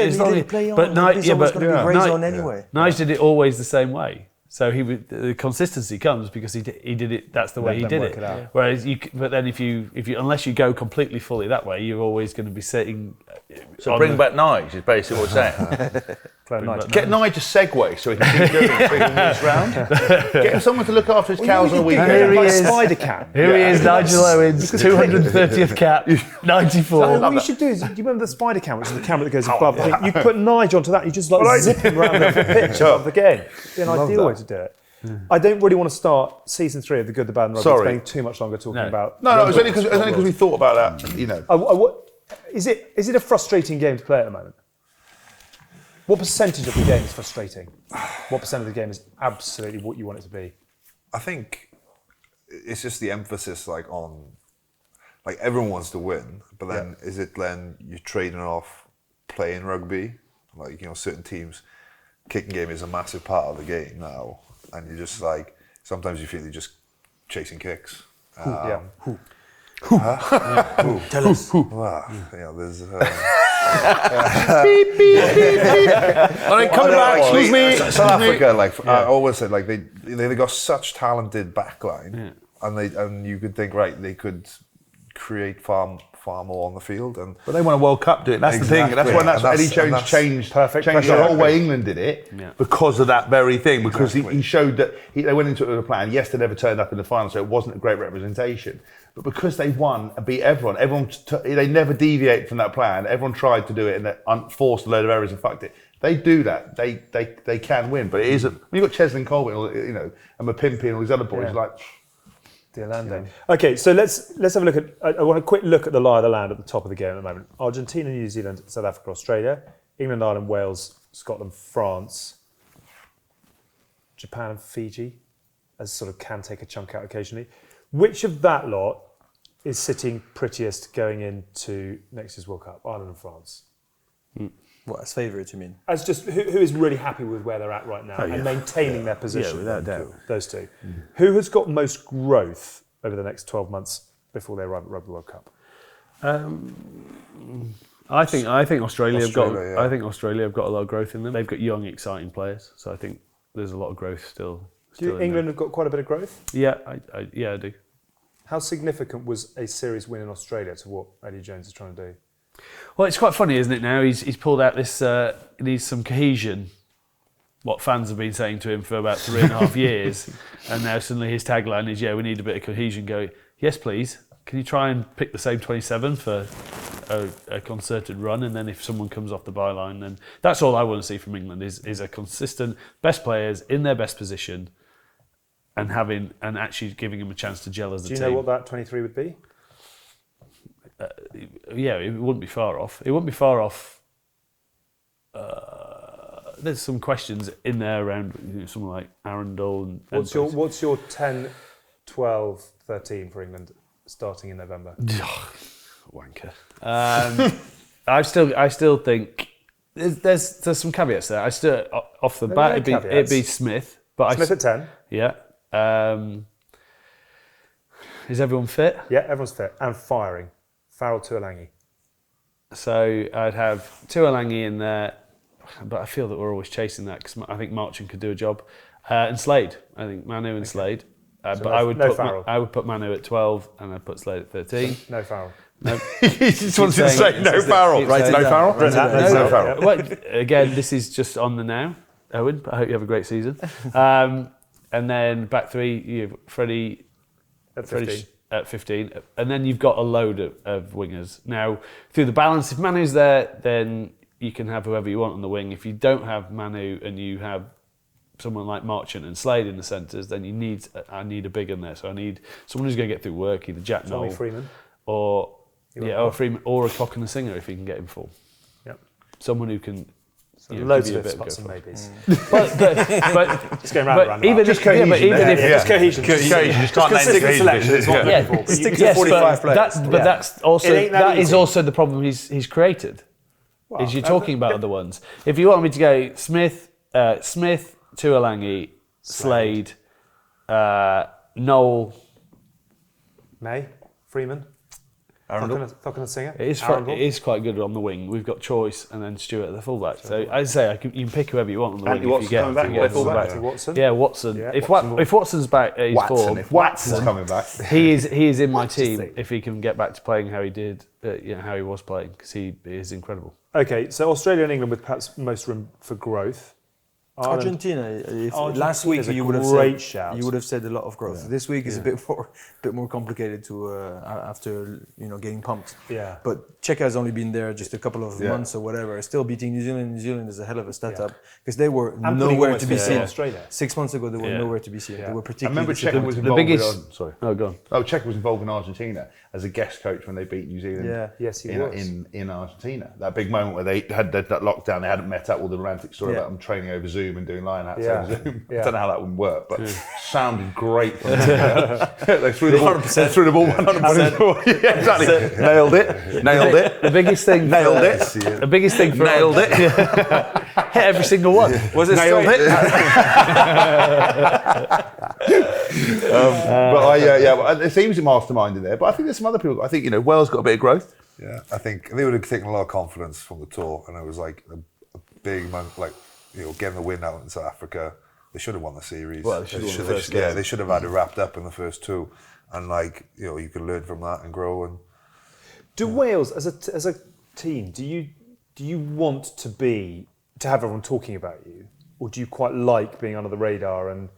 did it always the same way. So the consistency comes because he did it. That's the way he did it. Whereas if you unless you go completely fully that way, you're always going to be sitting. So bring back Nige is basically what we're saying. Get Nige a Segway so he can keep doing it, so he can move around. Get him someone to look after his cows on a weekend. Here he is, Spider Cam. Here he is, Nigel Owens, 230th cap, 94. So what you should do is, do you remember the Spider Cam, which is the camera that goes above? You put Nige onto that, you just zip him around the pitch above the game. It'd be an ideal way to do it. I don't really want to start season 3 of The Good, the Bad and the Rugby. Sorry. Spending too much longer talking about. No, it's only because we thought about that. You know, Is it a frustrating game to play at the moment? What percentage of the game is frustrating? What percent of the game is absolutely what you want it to be? I think it's just the emphasis on everyone wants to win, but then is it then you're trading off playing rugby? Certain teams, kicking game is a massive part of the game now, and you're just sometimes you feel you're just chasing kicks. Tell us. There's. beep, beep, beep, beep. Coming back, excuse me. South Africa, I always said, they got such talented backline, and you could think, they could create far more on the field. But they won a World Cup doing it. That's the thing. That's when Eddie Jones changed the whole way England did it because of that very thing. Because he showed that they went into it with a plan. Yes, they never turned up in the final, so it wasn't a great representation. But because they won and beat everyone they never deviated from that plan. Everyone tried to do it and they forced a load of errors and fucked it. They do that. They can win, but it isn't. When you've got Cheslin Colvin, and Mapimpi and all these other boys, the Orlando. Okay, so let's have a look at. I want a quick look at the lie of the land at the top of the game at the moment. Argentina, New Zealand, South Africa, Australia, England, Ireland, Wales, Scotland, France, Japan, and Fiji, as sort of can take a chunk out occasionally. Which of that lot is sitting prettiest going into next year's World Cup? Ireland and France. What, as favourites, you mean? As just who is really happy with where they're at right now and maintaining their position? Yeah, without doubt. Those two. Who has got most growth over the next 12 months before they arrive at Rugby World Cup? I think Australia have got. Yeah. I think Australia have got a lot of growth in them. They've got young, exciting players, so I think there's a lot of growth still. Do you think England have got quite a bit of growth? Yeah, I do. How significant was a series win in Australia to what Eddie Jones is trying to do? Well, it's quite funny, isn't it? Now he's pulled out this. He needs some cohesion. What fans have been saying to him for about 3.5 years, and now suddenly his tagline is, "We need a bit of cohesion." Go, yes, please. Can you try and pick the same 27 for a concerted run, and then if someone comes off the byline, then that's all I want to see from England is a consistent best players in their best position, and actually giving them a chance to gel as a team. Do you know what that 23 would be? It wouldn't be far off. It wouldn't be far off. There's some questions in there around someone like Arundel. What's your 10, 12, 13 for England starting in November? Wanker. I still think there's some caveats there. I still off the bat it'd be Smith, but Smith at 10. Yeah. Is everyone fit? Yeah, everyone's fit and firing. Farrell, Tuolangi. So I'd have Tuolangi in there, but I feel that we're always chasing that because I think Marchand could do a job, and Slade. I think Manu and Slade. But I would put Manu at 12 and I'd put Slade at 13. No Farrell. No. He just wants to say no Farrell. Right, no Farrell? No Farrell. Well, again, this is just on the now, Owen, but I hope you have a great season. And then back three, you have Freddie at 15. And then you've got a load of wingers. Now, through the balance, if Manu's there, then you can have whoever you want on the wing. If you don't have Manu and you have someone like Marchand and Slade in the centres, then I need a big in there. So I need someone who's going to get through work, either Jack Noel, Freeman, or Freeman, or a Cock and a Singer if you can get him full. Yep. Someone who can. Loads of spots and maybes. But just going round. Even just if cohesion. Just can't consistent selection. It's what we're looking for. Stick to 45 players. But that's also that is also the problem he's created. Is you're talking about other ones. If you want me to go Smith, Tuolangi, Slade, Noel, May, Freeman, Cock and a Singer. It is quite good on the wing. We've got Choice and then Stewart at the fullback. So I say you can pick whoever you want on the wing. Watson coming back. Watson. Yeah, Watson. Yeah, if Watson's back at his form, if Watson's coming back, he is in my team if he can get back to playing how he did, how he was playing, because he is incredible. Okay, so Australia and England with perhaps most room for growth. Argentina. Last week is a you would have great said shout. you would have said a lot of growth. This week is a bit more complicated to after getting pumped. Yeah. But Czech has only been there just a couple of months or whatever. Still beating New Zealand. New Zealand is a hell of a step up because they were nowhere to be seen. Australia. 6 months ago they were nowhere to be seen. They were I particularly. remember Czech was The involved biggest. with, sorry. Oh, go on. Oh, Czech was involved in Argentina as a guest coach when they beat New Zealand. Yeah. Yes, he in, was. in Argentina. That big moment where they had that lockdown, they hadn't met up. All the romantic story Yeah. about them training over Zoom and doing line hats Yeah. over Zoom. Yeah. I don't know how that would work, but sounded great. They threw the ball. They threw the ball 100%. Yeah, exactly. Nailed it. Nailed it. The biggest thing. Nailed it. The biggest thing for Nailed it. Hit every single one. Was it Nailed straight? But it seems a mastermind in there. But I think there's some other people. I think Wales got a bit of growth. Yeah, I think they would have taken a lot of confidence from the tour, and it was like a big month, like getting the win out in South Africa. They should have won the series. Well, they should have won the first game. Yeah, they should have had it wrapped up in the first two, and you could learn from that and grow. And Do Wales as a team? Do you want to have everyone talking about you, or do you quite like being under the radar? And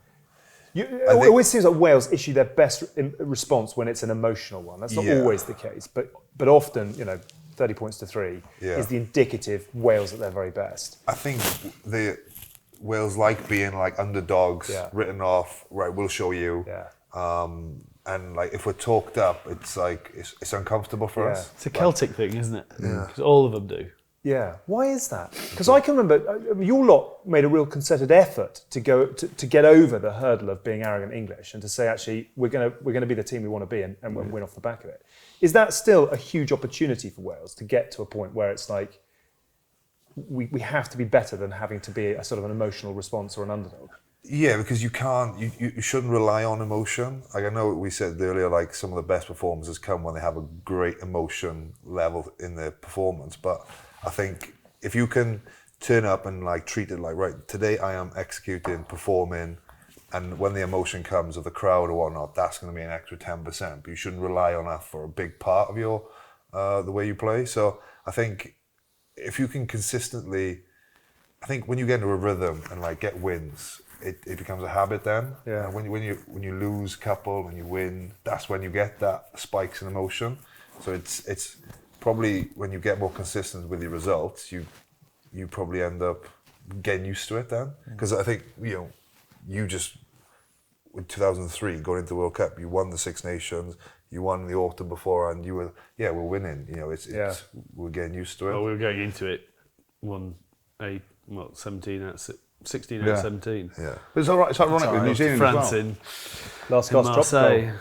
it always seems like Wales issue their best response when it's an emotional one. That's not always the case, but often 30 points to 3 is the indicative Wales at their very best. I think Wales like being like underdogs, written off. Right, we'll show you. Yeah. And like if we're talked up, it's like it's uncomfortable for us. It's a Celtic thing, isn't it? Because all of them do. Yeah. Why is that? Because I can remember your lot made a real concerted effort to go to get over the hurdle of being arrogant English and to say actually we're going to be the team we want to be and win off the back of it. Is that still a huge opportunity for Wales to get to a point where it's like we have to be better than having to be a sort of an emotional response or an underdog? Yeah, because you shouldn't rely on emotion. Like I know we said earlier, like some of the best performances come when they have a great emotion level in their performance. But I think if you can turn up and like treat it like, right, today I am executing, performing, and when the emotion comes of the crowd or whatnot, that's going to be an extra 10%. But you shouldn't rely on that for a big part of your the way you play. So I think if you can consistently, I think when you get into a rhythm and like get wins, it becomes a habit then. Yeah. And when you lose a couple and you win, that's when you get that spikes in emotion. So it's probably when you get more consistent with your results, you probably end up getting used to it then. Because I think you just with 2003 going into the World Cup, you won the Six Nations, you won the autumn before, and we're winning. We're getting used to it. Well, we were going into it, 17 out of 16 out of 17. Yeah. But it's all right. It's ironic with New Zealand France as well. in Last cast drop Marseille. goal.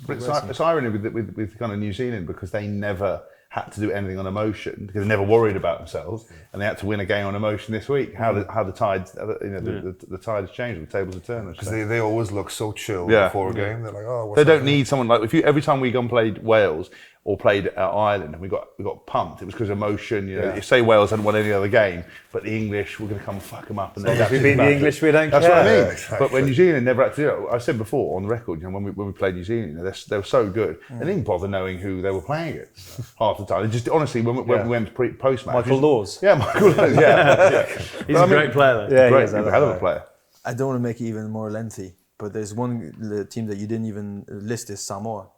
But it's irony with kind of New Zealand because they never had to do anything on emotion because they never worried about themselves and they had to win a game on emotion this week. How the tide the tide has changed, the tables have turned. Because they always look so chill before a game. They're like, oh, what's they don't happening? need someone like every time we gone and played Wales or played Ireland and we got pumped. It was because of emotion. You say Wales hadn't won any other game, but the English were going to come and fuck them up. And If we beat the English, we don't That's care. what I mean. Yeah, exactly. But when New Zealand never had to do it, I said before on the record, when we played New Zealand, they were so good. They didn't bother knowing who they were playing against half the time. They just honestly, when we went post match, Michael Laws. Yeah, Michael Laws. Yeah. He's a great player, though. Yeah, Great, he is, he's a hell of a player. I don't want to make it even more lengthy, but there's one team that you didn't even list is Samoa.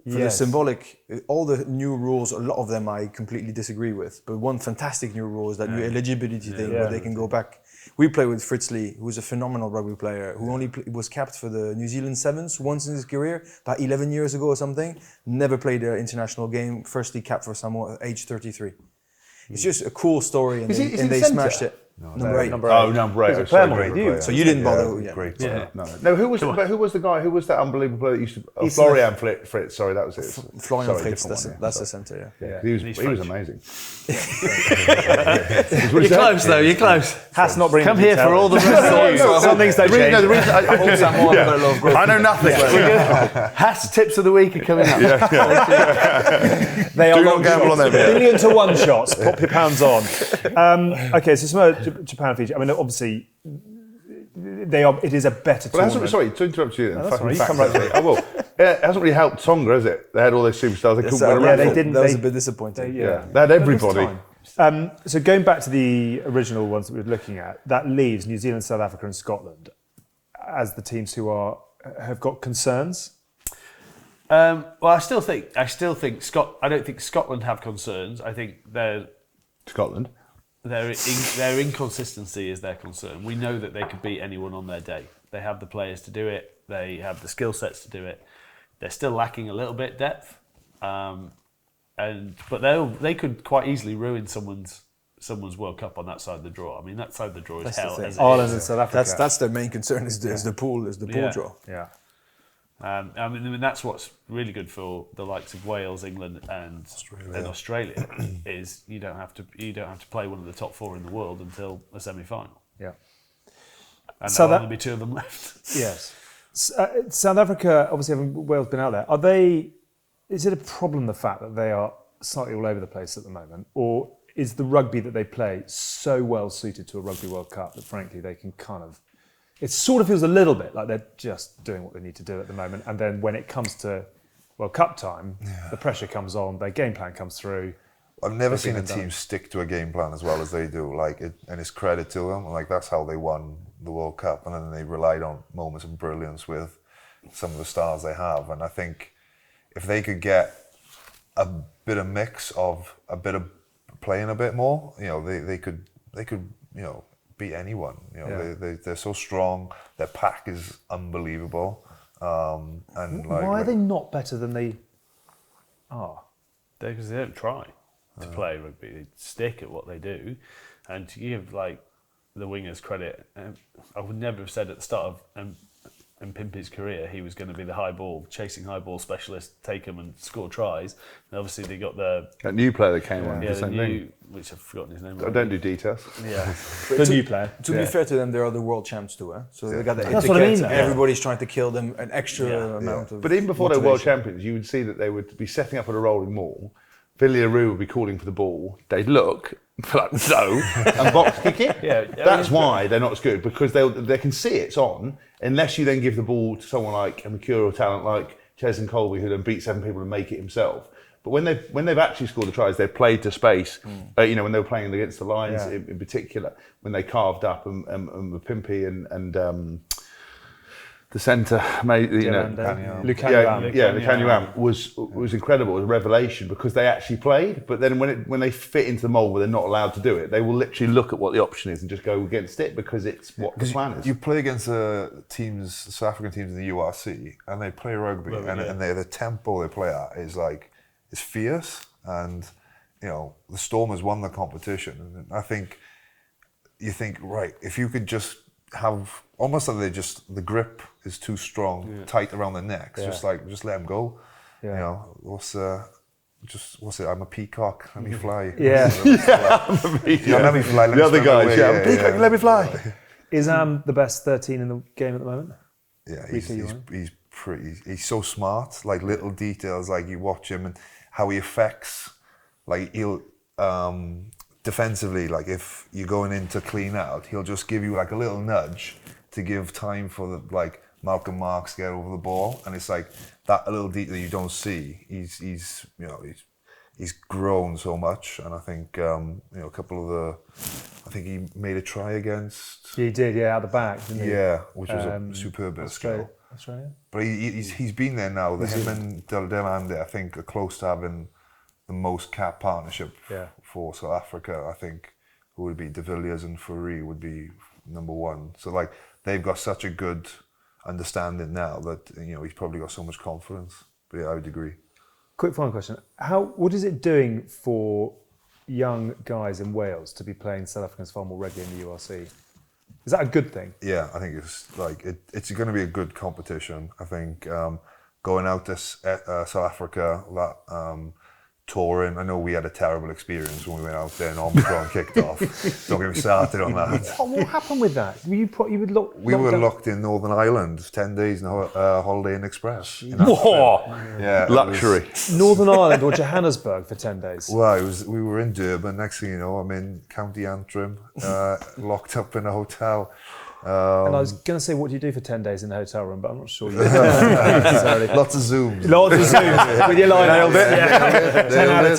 For the symbolic, all the new rules, a lot of them I completely disagree with. But one fantastic new rule is that new eligibility thing where they can go back. We play with Fritz Lee, who's a phenomenal rugby player, who only was capped for the New Zealand Sevens once in his career, about 11 years ago or something. Never played an international game, firstly capped for Samoa at age 33. It's just a cool story, and they smashed it. Number 8. Number 8. He's a player, you. So you didn't bother. Yeah, great. Yeah. No, who was the guy? Who was that unbelievable player that used to? Florian Fritz. Sorry, that was it. Florian Sorry, Fritz, different one, that's the centre, Yeah. He was amazing. You're close, though. You're close. Has not bring Come here for all the rest of Some things don't change. The reason I know nothing. Has tips of the week are coming up. They are Do not long gamble on shots. them, yeah. 1,000,000 to 1 shots. Pop your pounds on. Okay, so some other Japan feature. I mean, obviously, it is a better tournament. Sorry to interrupt you. Then. That's all right, you come right to me. I will. It hasn't really helped Tonga, has it? They had all those superstars. They couldn't win a yeah, raffle. they didn't. That was a bit disappointing. They had everybody. games. So going back to the original ones that we were looking at, that leaves New Zealand, South Africa, and Scotland as the teams who have got concerns. Well, I still think I don't think Scotland have concerns. I think Scotland. Their inconsistency is their concern. We know that they could beat anyone on their day. They have the players to do it. They have the skill sets to do it. They're still lacking a little bit depth, but they could quite easily ruin someone's World Cup on that side of the draw. I mean, that side of the draw is hell. Ireland and South Africa. That's their main concern is the pool draw. Yeah. I mean, that's what's really good for the likes of Wales, England, and Australia is you don't have to play one of the top 4 in the world until a semi-final. Yeah. And there'll only be 2 of them left. Yes. South Africa, obviously, having Wales been out there, is it a problem, the fact that they are slightly all over the place at the moment? Or is the rugby that they play so well suited to a Rugby World Cup that, frankly, they can kind of... It sort of feels a little bit like they're just doing what they need to do at the moment. And then when it comes to World Cup time, the pressure comes on, their game plan comes through. I've never seen a team stick to a game plan as well as they do. And it's credit to them. That's how they won the World Cup, and then they relied on moments of brilliance with some of the stars they have. And I think if they could get a bit of mix of a bit of playing a bit more, they could beat anyone. They're so strong. Their pack is unbelievable. And why are they not better than they are? Because they don't try to play rugby. They stick at what they do, and to give the wingers credit, I would never have said at the start of Pimpy's career he was going to be the chasing high ball specialist, take them and score tries. And obviously they got that new player that came on. Which I've forgotten his name. I don't do details. Yeah, the new player. To be fair to them, they are the world champs too. So they got the That's what I mean. Everybody's trying to kill them an extra amount of. But even before they were world champions, you would see that they would be setting up at a rolling maul. Villiers would be calling for the ball. They'd look, no, and box kick it. That's why they're not as good, because they can see it's on, unless you then give the ball to someone like a mercurial talent like Ches and Colby, who then beat 7 people and make it himself. But when they've actually scored the tries, they've played to space. When they were playing against the Lions, in particular, when they carved up and Pimpy and the centre, Lucanio was incredible. It was a revelation because they actually played. But then when they fit into the mould where they're not allowed to do it, they will literally look at what the option is and just go against it because it's what the plan is. You play against South African teams in the URC, and they play rugby, and the tempo they play at is fierce, and the Stormers won the competition. And I think you think, right, if you could just have almost like the grip is too strong, tight around the necks. Just let them go. What's it? I'm a peacock. Let me fly. Yeah. Let me fly. The other guys, I'm a peacock. Let me fly. Is the best 13 in the game at the moment? Yeah, he's so smart. Little details, you watch him and how he affects. He'll defensively, if you're going in to clean out, he'll just give you a little nudge to give time for Malcolm Marks to get over the ball, and it's that little detail you don't see. He's grown so much, and I think a couple of I think he made a try against. He did, out the back, didn't he? Yeah, which was a superb bit of skill. Australia. But he's been there now. Him and Delande, I think, are close to having the most cap partnership for South Africa. I think who would be De Villiers and Fourie would be number 1. So they've got such a good understanding now that he's probably got so much confidence. But I would agree. Quick final question: what is it doing for young guys in Wales to be playing South Africans far more regularly in the URC? Is that a good thing? Yeah, I think it's it's going to be a good competition. I think going out to South Africa, touring. I know we had a terrible experience when we went out there and Omicron kicked off. Don't get me started on that. What happened with that? We were locked in Northern Ireland, 10 days in Holiday Inn Express. Yeah, luxury. Northern Ireland or Johannesburg for 10 days? Well, we were in Durban. Next thing you know, I'm in County Antrim, locked up in a hotel. And I was going to say, what do you do for 10 days in the hotel room? But I'm not sure you necessarily. Lots of Zooms. Lots of Zooms with your line. Nailed it. Yeah. 10 out of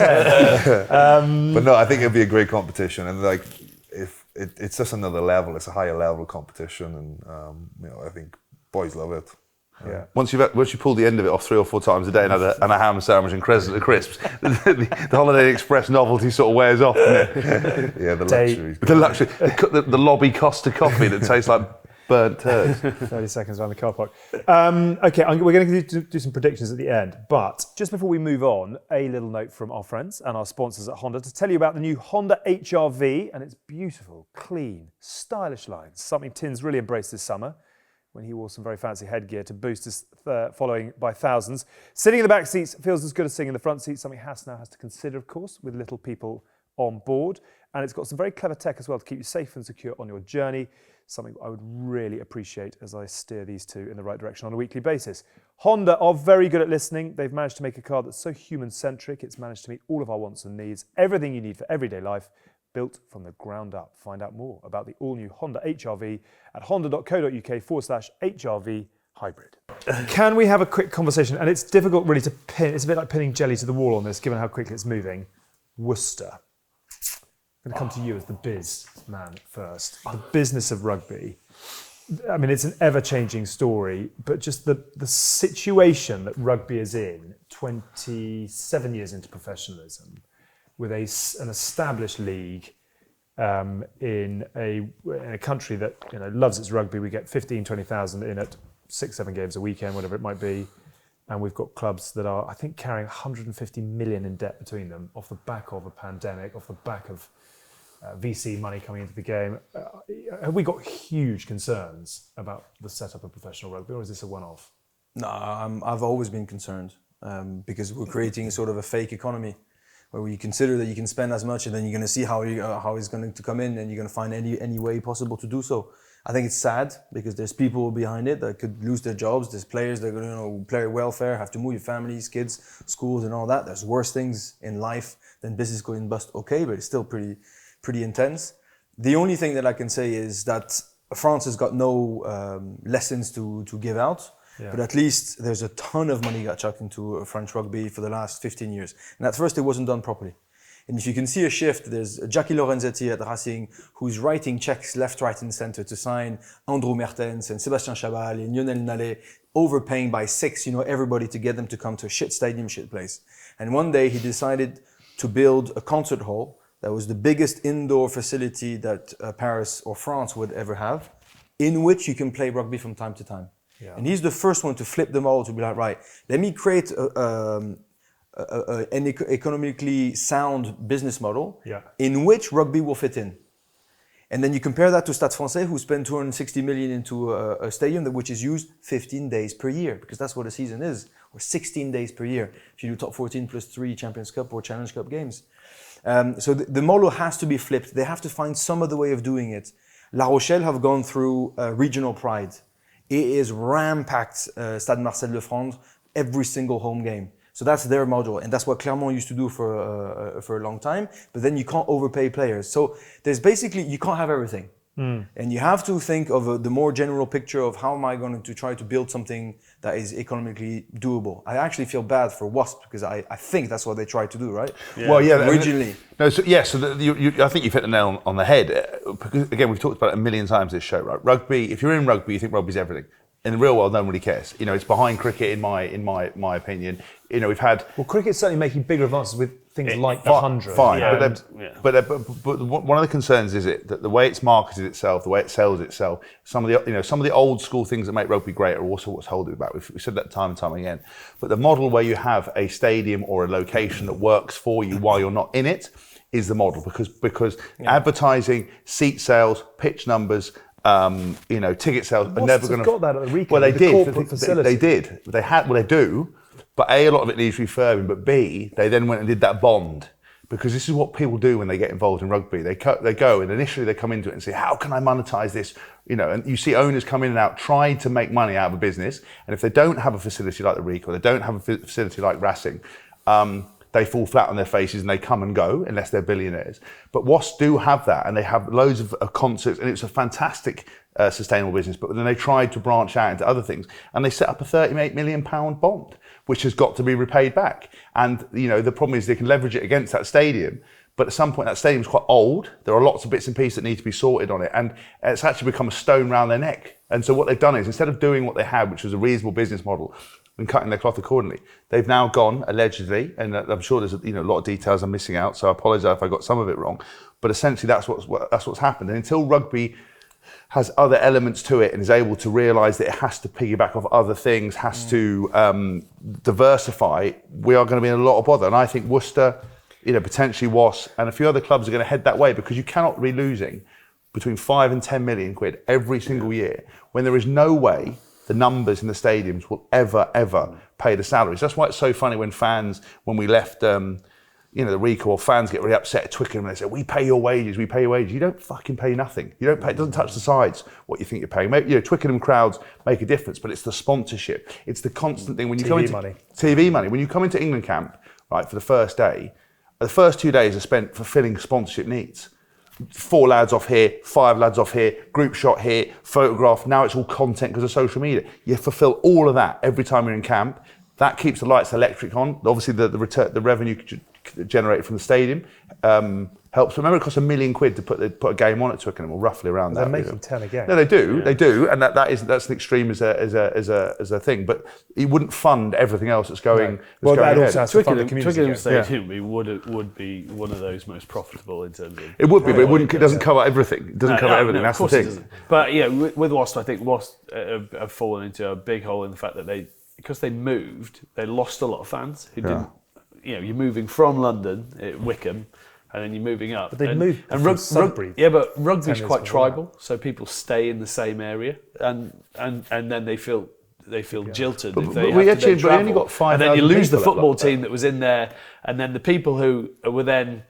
10. But no, I think it'd be a great competition, and like if it's just another level. It's a higher level competition, and I think boys love it. Yeah. Once you pull the end of it off 3 or 4 times a day and a ham sandwich and crisps, the Holiday Express novelty sort of wears off, doesn't it? Yeah, the luxury. The lobby Costa coffee that tastes like burnt turds. 30 seconds around the car park. Okay, we're going to do some predictions at the end, but just before we move on, a little note from our friends and our sponsors at Honda to tell you about the new Honda HR-V and its beautiful, clean, stylish lines, something Tim's really embraced this summer when he wore some very fancy headgear to boost his following by thousands. Sitting in the back seats feels as good as sitting in the front seats, something Haskell now has to consider, of course, with little people on board. And it's got some very clever tech as well to keep you safe and secure on your journey, something I would really appreciate as I steer these two in the right direction on a weekly basis. Honda are very good at listening. They've managed to make a car that's so human-centric. It's managed to meet all of our wants and needs, everything you need for everyday life, built from the ground up. Find out more about the all-new Honda HR-V at honda.co.uk/HRV hybrid. Can we have a quick conversation? And it's difficult really to pin. It's a bit like pinning jelly to the wall on this, given how quickly it's moving. Worcester. I'm going to come to you as the biz man first. The business of rugby. I mean, it's an ever-changing story, but just the situation that rugby is in 27 years into professionalism, with an established league in a country that loves its rugby. We get 15, 20,000 in at 6-7 games a weekend, whatever it might be. And we've got clubs that are, I think, carrying 150 million in debt between them off the back of a pandemic, off the back of VC money coming into the game. Have we got huge concerns about the setup of professional rugby, or is this a one-off? No, I've always been concerned because we're creating sort of a fake economy, where you consider that you can spend as much, and then you're going to see how it's going to come in, and you're going to find any way possible to do so. I think it's sad because there's people behind it that could lose their jobs. There's players that are going to player welfare, have to move your families, kids, schools, and all that. There's worse things in life than business going bust. Okay, but it's still pretty intense. The only thing that I can say is that France has got no lessons to give out. Yeah. But at least there's a ton of money got chucked into French rugby for the last 15 years. And at first it wasn't done properly. And if you can see a shift, there's Jackie Lorenzetti at Racing who's writing checks left, right and center to sign Andrew Mertens and Sébastien Chabal and Lionel Nallet, overpaying by 6, everybody to get them to come to a shit stadium, shit place. And one day he decided to build a concert hall that was the biggest indoor facility that Paris or France would ever have, in which you can play rugby from time to time. Yeah. And he's the first one to flip them all, to be like, right, let me create an economically sound business model in which rugby will fit in. And then you compare that to Stade Français, who spent 260 million into a stadium which is used 15 days per year, because that's what a season is, or 16 days per year, if you do top 14 plus 3 Champions Cup or Challenge Cup games. So the model has to be flipped. They have to find some other way of doing it. La Rochelle have gone through regional pride. It is ram-packed Stade Marcel Lefranc every single home game. So that's their model, and that's what Clermont used to do for a long time. But then you can't overpay players. So there's basically, you can't have everything. And you have to think of the more general picture of how am I going to try to build something that is economically doable. I actually feel bad for Wasp because I think that's what they tried to do, right? Yeah. Well, yeah. Originally. I think you've hit the nail on the head. Because, again, we've talked about it a million times this show, right? Rugby, if you're in rugby, you think rugby's everything. In the real world, no one really cares. It's behind cricket in my opinion. We've had... Well, cricket's certainly making bigger advances with things like the 100. Fine, but one of the concerns is that the way it's marketed itself, the way it sells itself, some of the old school things that make rugby great are also what's holding it back. We've said that time and time again. But the model where you have a stadium or a location that works for you while you're not in it is the model, because advertising, seat sales, pitch numbers, ticket sales are never going to. Got that at the weekend. Well, they did. They did. They do. But A lot of it needs refurbing. But B, they then went and did that bond, because this is what people do when they get involved in rugby. They go and initially they come into it and say, how can I monetize this? And you see owners come in and out trying to make money out of a business. And if they don't have a facility like the REEC, or they don't have a facility like Racing, they fall flat on their faces and they come and go unless they're billionaires. But Wasps do have that, and they have loads of concerts, and it's a fantastic sustainable business. But then they tried to branch out into other things, and they set up a £38 million bond, which has got to be repaid back. And the problem is they can leverage it against that stadium. But at some point, that stadium's quite old. There are lots of bits and pieces that need to be sorted on it. And it's actually become a stone round their neck. And so what they've done is, instead of doing what they had, which was a reasonable business model, and cutting their cloth accordingly, they've now gone, allegedly, and I'm sure there's a lot of details I'm missing out, so I apologise if I got some of it wrong. But essentially, that's what's happened. And until rugby has other elements to it and is able to realise that it has to piggyback off other things, has to diversify, we are going to be in a lot of bother. And I think Worcester, potentially Wasps, and a few other clubs are going to head that way, because you cannot be losing between 5 and 10 million quid every single year when there is no way the numbers in the stadiums will ever pay the salaries. That's why it's so funny when we left the recall, fans get really upset at Twickenham and they say, we pay your wages. You don't fucking pay nothing. You don't pay, it doesn't touch the sides what you think you're paying. Maybe, Twickenham crowds make a difference, but it's the sponsorship. It's the constant thing. When you TV money. When you come into England camp, right, for the first day, the first 2 days are spent fulfilling sponsorship needs. 4 lads off here, 5 lads off here, group shot here, photograph. Now it's all content because of social media. You fulfill all of that every time you're in camp. That keeps the lights electric on. Obviously, the revenue generated from the stadium helps. Remember, it costs £1 million to put a game on at Twickenham, or roughly around that. They're making 10 a game. No, they do, and that's an extreme as a thing. But he wouldn't fund everything else that's going. Well, that ahead. also has to fund the Twickenham community. Stadium would be one of those most profitable in terms of. It would be, but it doesn't cover everything. It doesn't cover everything. That's the thing. But with Wasps, I think Wasps have fallen into a big hole in the fact that because they moved, they lost a lot of fans who didn't. You're moving from London, Wickham, and then you're moving up. But they moved from Sudbury. But rugby's quite tribal, so people stay in the same area, and then they feel jilted if they have to travel. Only got 5,000 and then you lose the people football team that was in there, and then the people who were then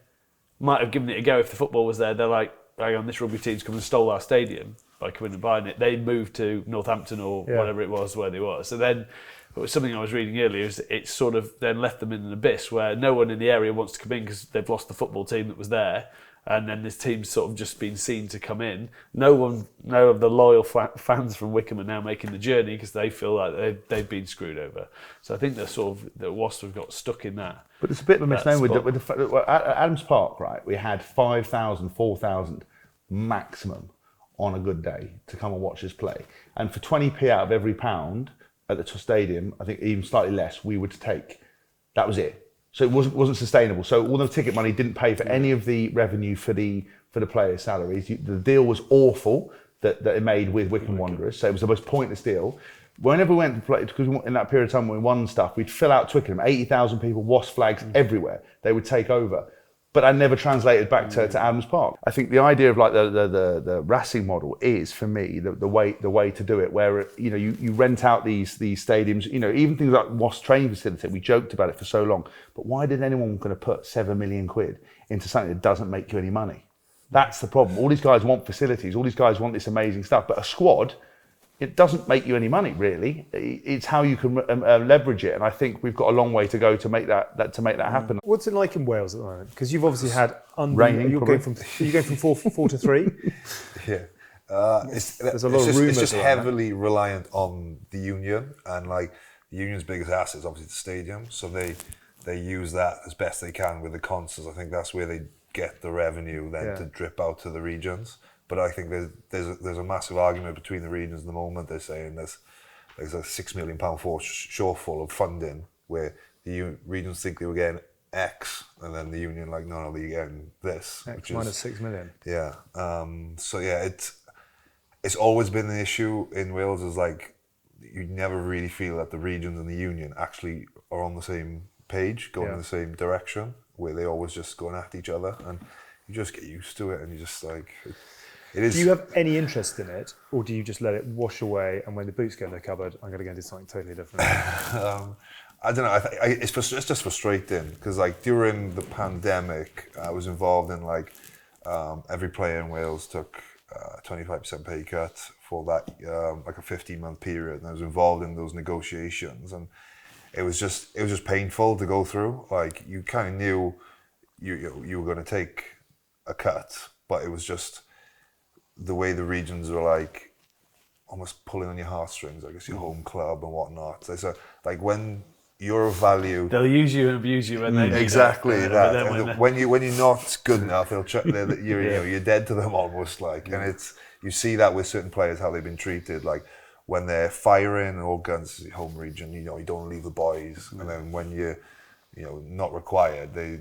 might have given it a go if the football was there. They're like, hang on, this rugby team's come and stole our stadium by coming and buying it. They moved to Northampton or whatever it was where they were. So then. But something I was reading earlier is it's sort of then left them in an abyss where no one in the area wants to come in because they've lost the football team that was there, and then this team's sort of just been seen to come in. No of the loyal fans from Wickham are now making the journey because they feel like they've been screwed over. So I think the Wasps have got stuck in that. But it's a bit of a misnomer with the fact that at Adams Park, right, we had 5,000, 4,000 maximum on a good day to come and watch us play, and for 20p out of every pound at the stadium, I think even slightly less, we would take. That was it. So it wasn't sustainable. So all the ticket money didn't pay for any of the revenue for the players' salaries. The deal was awful that it made with Wycombe Wanderers. So it was the most pointless deal. Whenever we went to play, because in that period of time when we won stuff, we'd fill out Twickenham, 80,000 people, Wasp flags everywhere. They would take over. But I never translated back to Adams Park. I think the idea of like the Racing model is, for me, the way to do it, where you rent out these stadiums, even things like Wasp training facility. We joked about it for so long, but why did anyone going to put £7 million into something that doesn't make you any money? That's the problem. All these guys want facilities. All these guys want this amazing stuff, but a squad, it doesn't make you any money, really. It's how you can leverage it, and I think we've got a long way to go to make that happen. What's it like in Wales at the moment? Because you've obviously had raining. You're going from 4 to 3. Yeah, there's a lot of rumours. It's just heavily reliant on the union, and like the union's biggest asset is obviously the stadium, so they use that as best they can with the concerts. I think that's where they get the revenue then to drip out to the regions. But I think there's a massive argument between the regions at the moment. They're saying there's a £6 million shortfall of funding, where the regions think they were getting X, and then the union like, no, they're getting this. X minus 6 million. Yeah. It's always been an issue in Wales. Is like you never really feel that the regions and the union actually are on the same page, going in the same direction, where they always just going at each other, and you just get used to it, and you just like. Do you have any interest in it, or do you just let it wash away, and when the boots go in the cupboard, I'm going to go and do something totally different? I don't know. It's just frustrating because like during the pandemic, I was involved in like every player in Wales took 25% pay cut for that like a 15-month period, and I was involved in those negotiations, and it was just painful to go through. Like you kind of knew you were going to take a cut, but it was just the way the regions were like almost pulling on your heartstrings, I guess your home club and whatnot. So like when you're of value, they'll use you and abuse you when they exactly that. And when you're not good enough, you're dead to them almost. Like, and you see that with certain players how they've been treated. Like when they're firing and all guns, home region, you don't leave the boys, and then when you're not required, they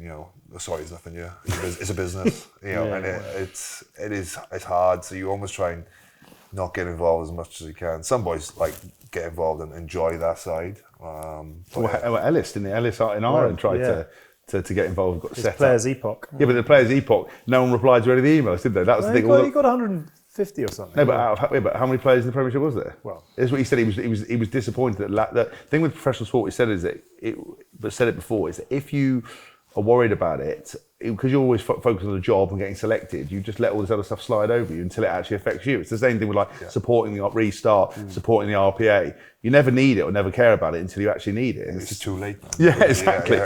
sorry, it's nothing. It's a business, and it's hard. So you almost try and not get involved as much as you can. Some boys like get involved and enjoy that side. Ellis, didn't he? Ellis in Ireland tried to get involved. Got set Players up. Epoch. Yeah, but the Players Epoch, no one replied to any of the emails, did they? That was the thing. He got 150 or something. No, but how many players in the Premiership was there? Well, that's what he said. He was disappointed that the thing with professional sport. He said is that said it before is that if you are worried about it, because you're always focused on the job and getting selected, you just let all this other stuff slide over you until it actually affects you. It's the same thing with supporting the restart, supporting the RPA. You never need it or never care about it until you actually need it. And it's too late. Yeah, exactly.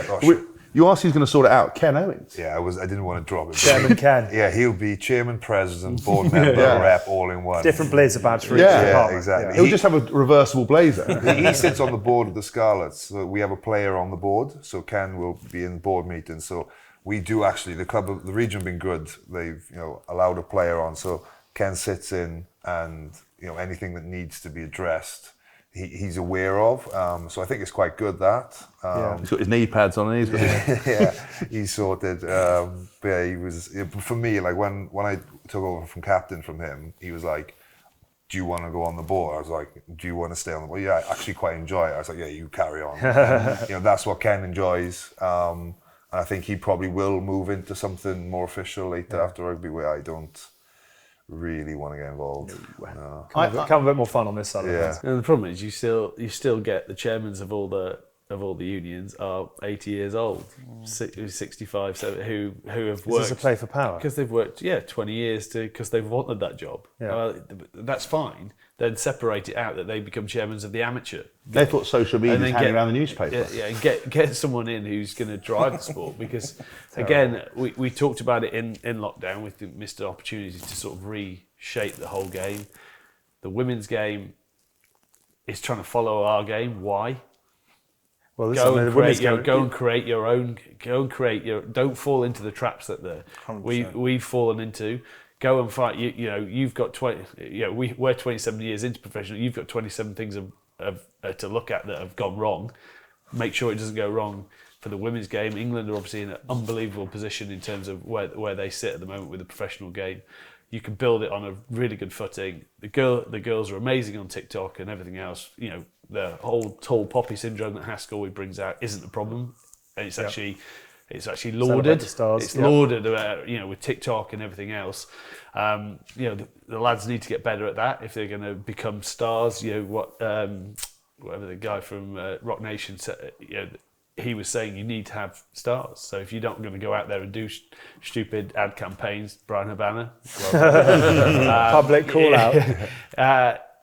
You asked who's going to sort it out. Ken Owens. Yeah, I didn't want to drop it. Chairman Ken. Yeah, he'll be chairman, president, board member, rep, all in one. Different blazer badge for each Yeah, department. exactly. He'll just have a reversible blazer. He sits on the board of the Scarlets. So we have a player on the board. So Ken will be in board meetings. So we do actually, the region have been good. They've allowed a player on. So Ken sits in, and anything that needs to be addressed, he's aware of. So I think it's quite good that. He's got his knee pads on. And he's sorted. But yeah, he was, for me, like when I took over from captain from him, he was like, do you want to go on the board? I was like, do you want to stay on the board? Yeah, I actually quite enjoy it. I was like, yeah, you carry on. And, that's what Ken enjoys. And I think he probably will move into something more official later after rugby, where I don't really want to get involved. No. Come a bit more fun on this side of things. And the problem is you still get the chairmans of all the unions are 80 years old, 65, so who have worked. Is this a play for power? Because they've worked 20 years because they've wanted that job. That's fine. Then separate it out that they become chairmans of the amateur. They thought social media was hanging around the newspaper. And get someone in who's going to drive the sport, because again we talked about it in lockdown with the missed opportunities to sort of reshape the whole game. The women's game is trying to follow our game. Why? Well, go and create your own. Don't fall into the traps that we've fallen into. Go and fight. You've got 20. We're 27 years into professional. You've got 27 things to look at that have gone wrong. Make sure it doesn't go wrong for the women's game. England are obviously in an unbelievable position in terms of where they sit at the moment with the professional game. You can build it on a really good footing. The girls are amazing on TikTok and everything else. The whole tall poppy syndrome that Haskell brings out isn't a problem. And it's actually lauded. It's lauded with TikTok and everything else. The lads need to get better at that if they're going to become stars. Whatever the guy from Rock Nation said, he was saying you need to have stars. So if you're not going to go out there and do stupid ad campaigns, Brian Habana, public call out.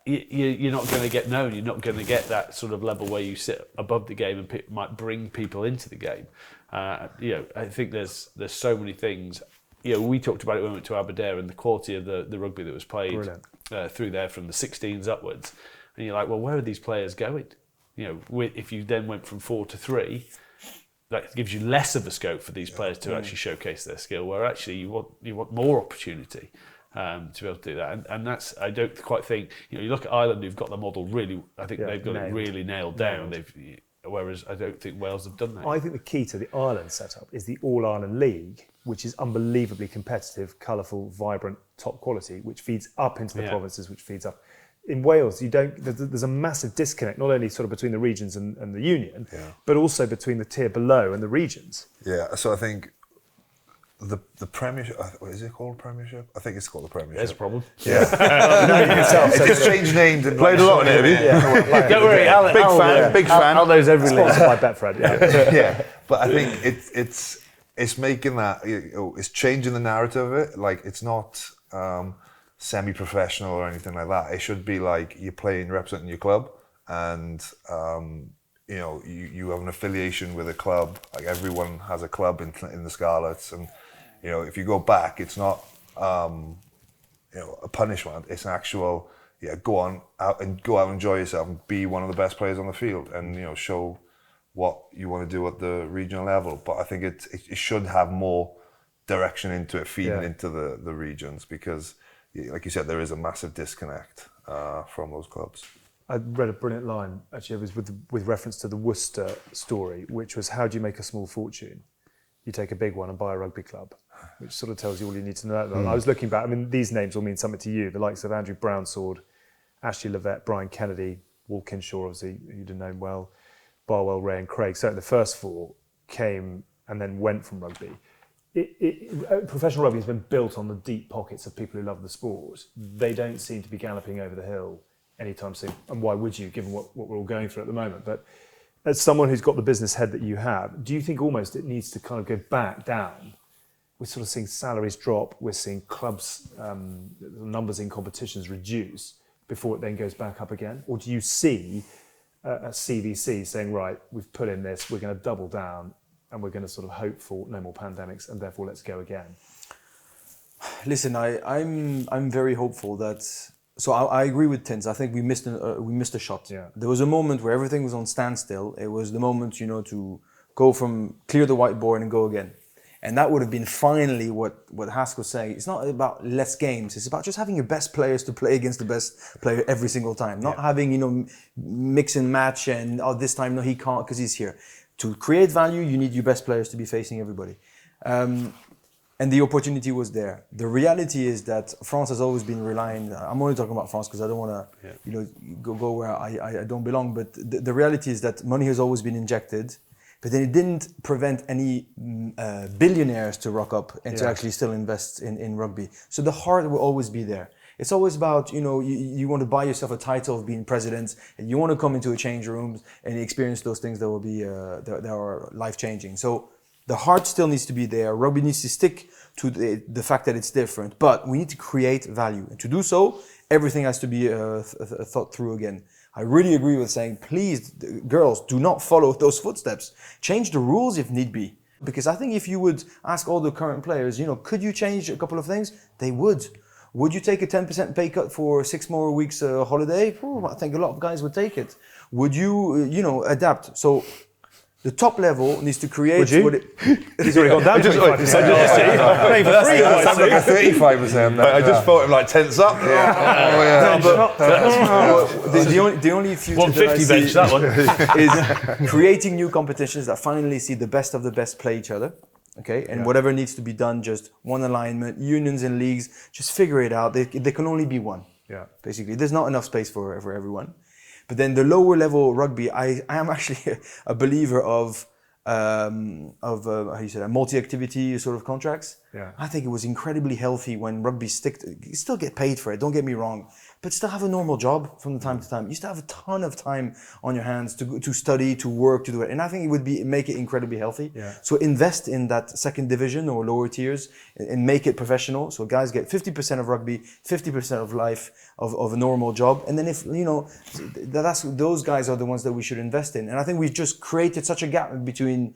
You're not going to get known. You're not going to get that sort of level where you sit above the game and might bring people into the game. I think there's so many things. We talked about it when we went to Aberdare and the quality of the rugby that was played through there from the 16s upwards. And you're like, well, where are these players going? If you then went from 4 to 3, that gives you less of a scope for these players to actually showcase their skill. Where actually you want more opportunity. To be able to do that, and that's, I don't quite think, you look at Ireland, who've got the model really, I think they've got it really nailed down. Whereas I don't think Wales have done that. I think the key to the Ireland setup is the All-Ireland League, which is unbelievably competitive, colourful, vibrant, top quality, which feeds up into the provinces, which feeds up. In Wales, there's a massive disconnect, not only sort of between the regions and the union, but also between the tier below and the regions. Yeah, so I think the Premiership, is it called Premiership? I think it's called the Premiership. There's a problem. Yeah. It's just changed names. And played a lot in it, have you? Yeah. Don't worry, Alan. Big fan. Al knows every league. Sponsored by Betfred, Yeah, but I think it's making that, it's changing the narrative of it. Like, it's not semi-professional or anything like that. It should be like you're representing your club, and you have an affiliation with a club. Like everyone has a club in the Scarlets, and if you go back, it's not a punishment. It's an actual go out and enjoy yourself and be one of the best players on the field, and show what you want to do at the regional level. But I think it should have more direction into it, feeding into the regions, because like you said, there is a massive disconnect from those clubs. I read a brilliant line, actually, it was with reference to the Worcester story, which was, how do you make a small fortune? You take a big one and buy a rugby club, which sort of tells you all you need to know. I was looking back, these names all mean something to you, the likes of Andrew Brownsword, Ashley Levett, Brian Kennedy, Walkinshaw, obviously, you'd have known well, Barwell, Ray and Craig. So the first four came and then went from rugby. Professional rugby has been built on the deep pockets of people who love the sport. They don't seem to be galloping over the hill anytime soon. And why would you, given what we're all going through at the moment? But as someone who's got the business head that you have, do you think almost it needs to kind of go back down? We're sort of seeing salaries drop, we're seeing clubs, numbers in competitions reduce before it then goes back up again? Or do you see a CVC saying, right, we've put in this, we're going to double down, and we're going to sort of hope for no more pandemics, and therefore let's go again? Listen, I'm very hopeful that. So I agree with Tins. I think we missed a shot. Yeah. There was a moment where everything was on standstill. It was the moment, to go from clear the whiteboard and go again, and that would have been finally what Haskell saying. It's not about less games. It's about just having your best players to play against the best player every single time. Not having mix and match and this time no he can't because he's here. To create value, you need your best players to be facing everybody. And the opportunity was there. The reality is that France has always been relying, I'm only talking about France because I don't want to go where I don't belong, but the reality is that money has always been injected, but then it didn't prevent any billionaires to rock up and to actually still invest in rugby. So the heart will always be there. It's always about, you want to buy yourself a title of being president, and you want to come into a change room and experience those things that will be that are life-changing. So the heart still needs to be there. Rugby needs to stick to the fact that it's different, but we need to create value. And to do so, everything has to be thought through again. I really agree with saying, please, girls, do not follow those footsteps. Change the rules if need be. Because I think if you would ask all the current players, could you change a couple of things? They would. Would you take a 10% pay cut for 6 more weeks holiday? I think a lot of guys would take it. Would you, adapt? So the top level needs to create. Would you? He's already gone down 25%. Paying for free. That's like a 35%. I just thought him tense up. The only future 150 bench that one is creating new competitions that finally see the best of the best play each other. Okay, and whatever needs to be done, just one alignment, unions and leagues, just figure it out. There can only be one. Yeah. Basically, there's not enough space for everyone. But then the lower level rugby, I am actually a believer of how you say that, multi-activity sort of contracts. Yeah. I think it was incredibly healthy when rugby you still get paid for it, don't get me wrong, but still have a normal job from time to time. You still have a ton of time on your hands to study, to work, to do it. And I think it would make it incredibly healthy. Yeah. So invest in that second division or lower tiers and make it professional. So guys get 50% of rugby, 50% of life of a normal job. And then if, those guys are the ones that we should invest in. And I think we've just created such a gap between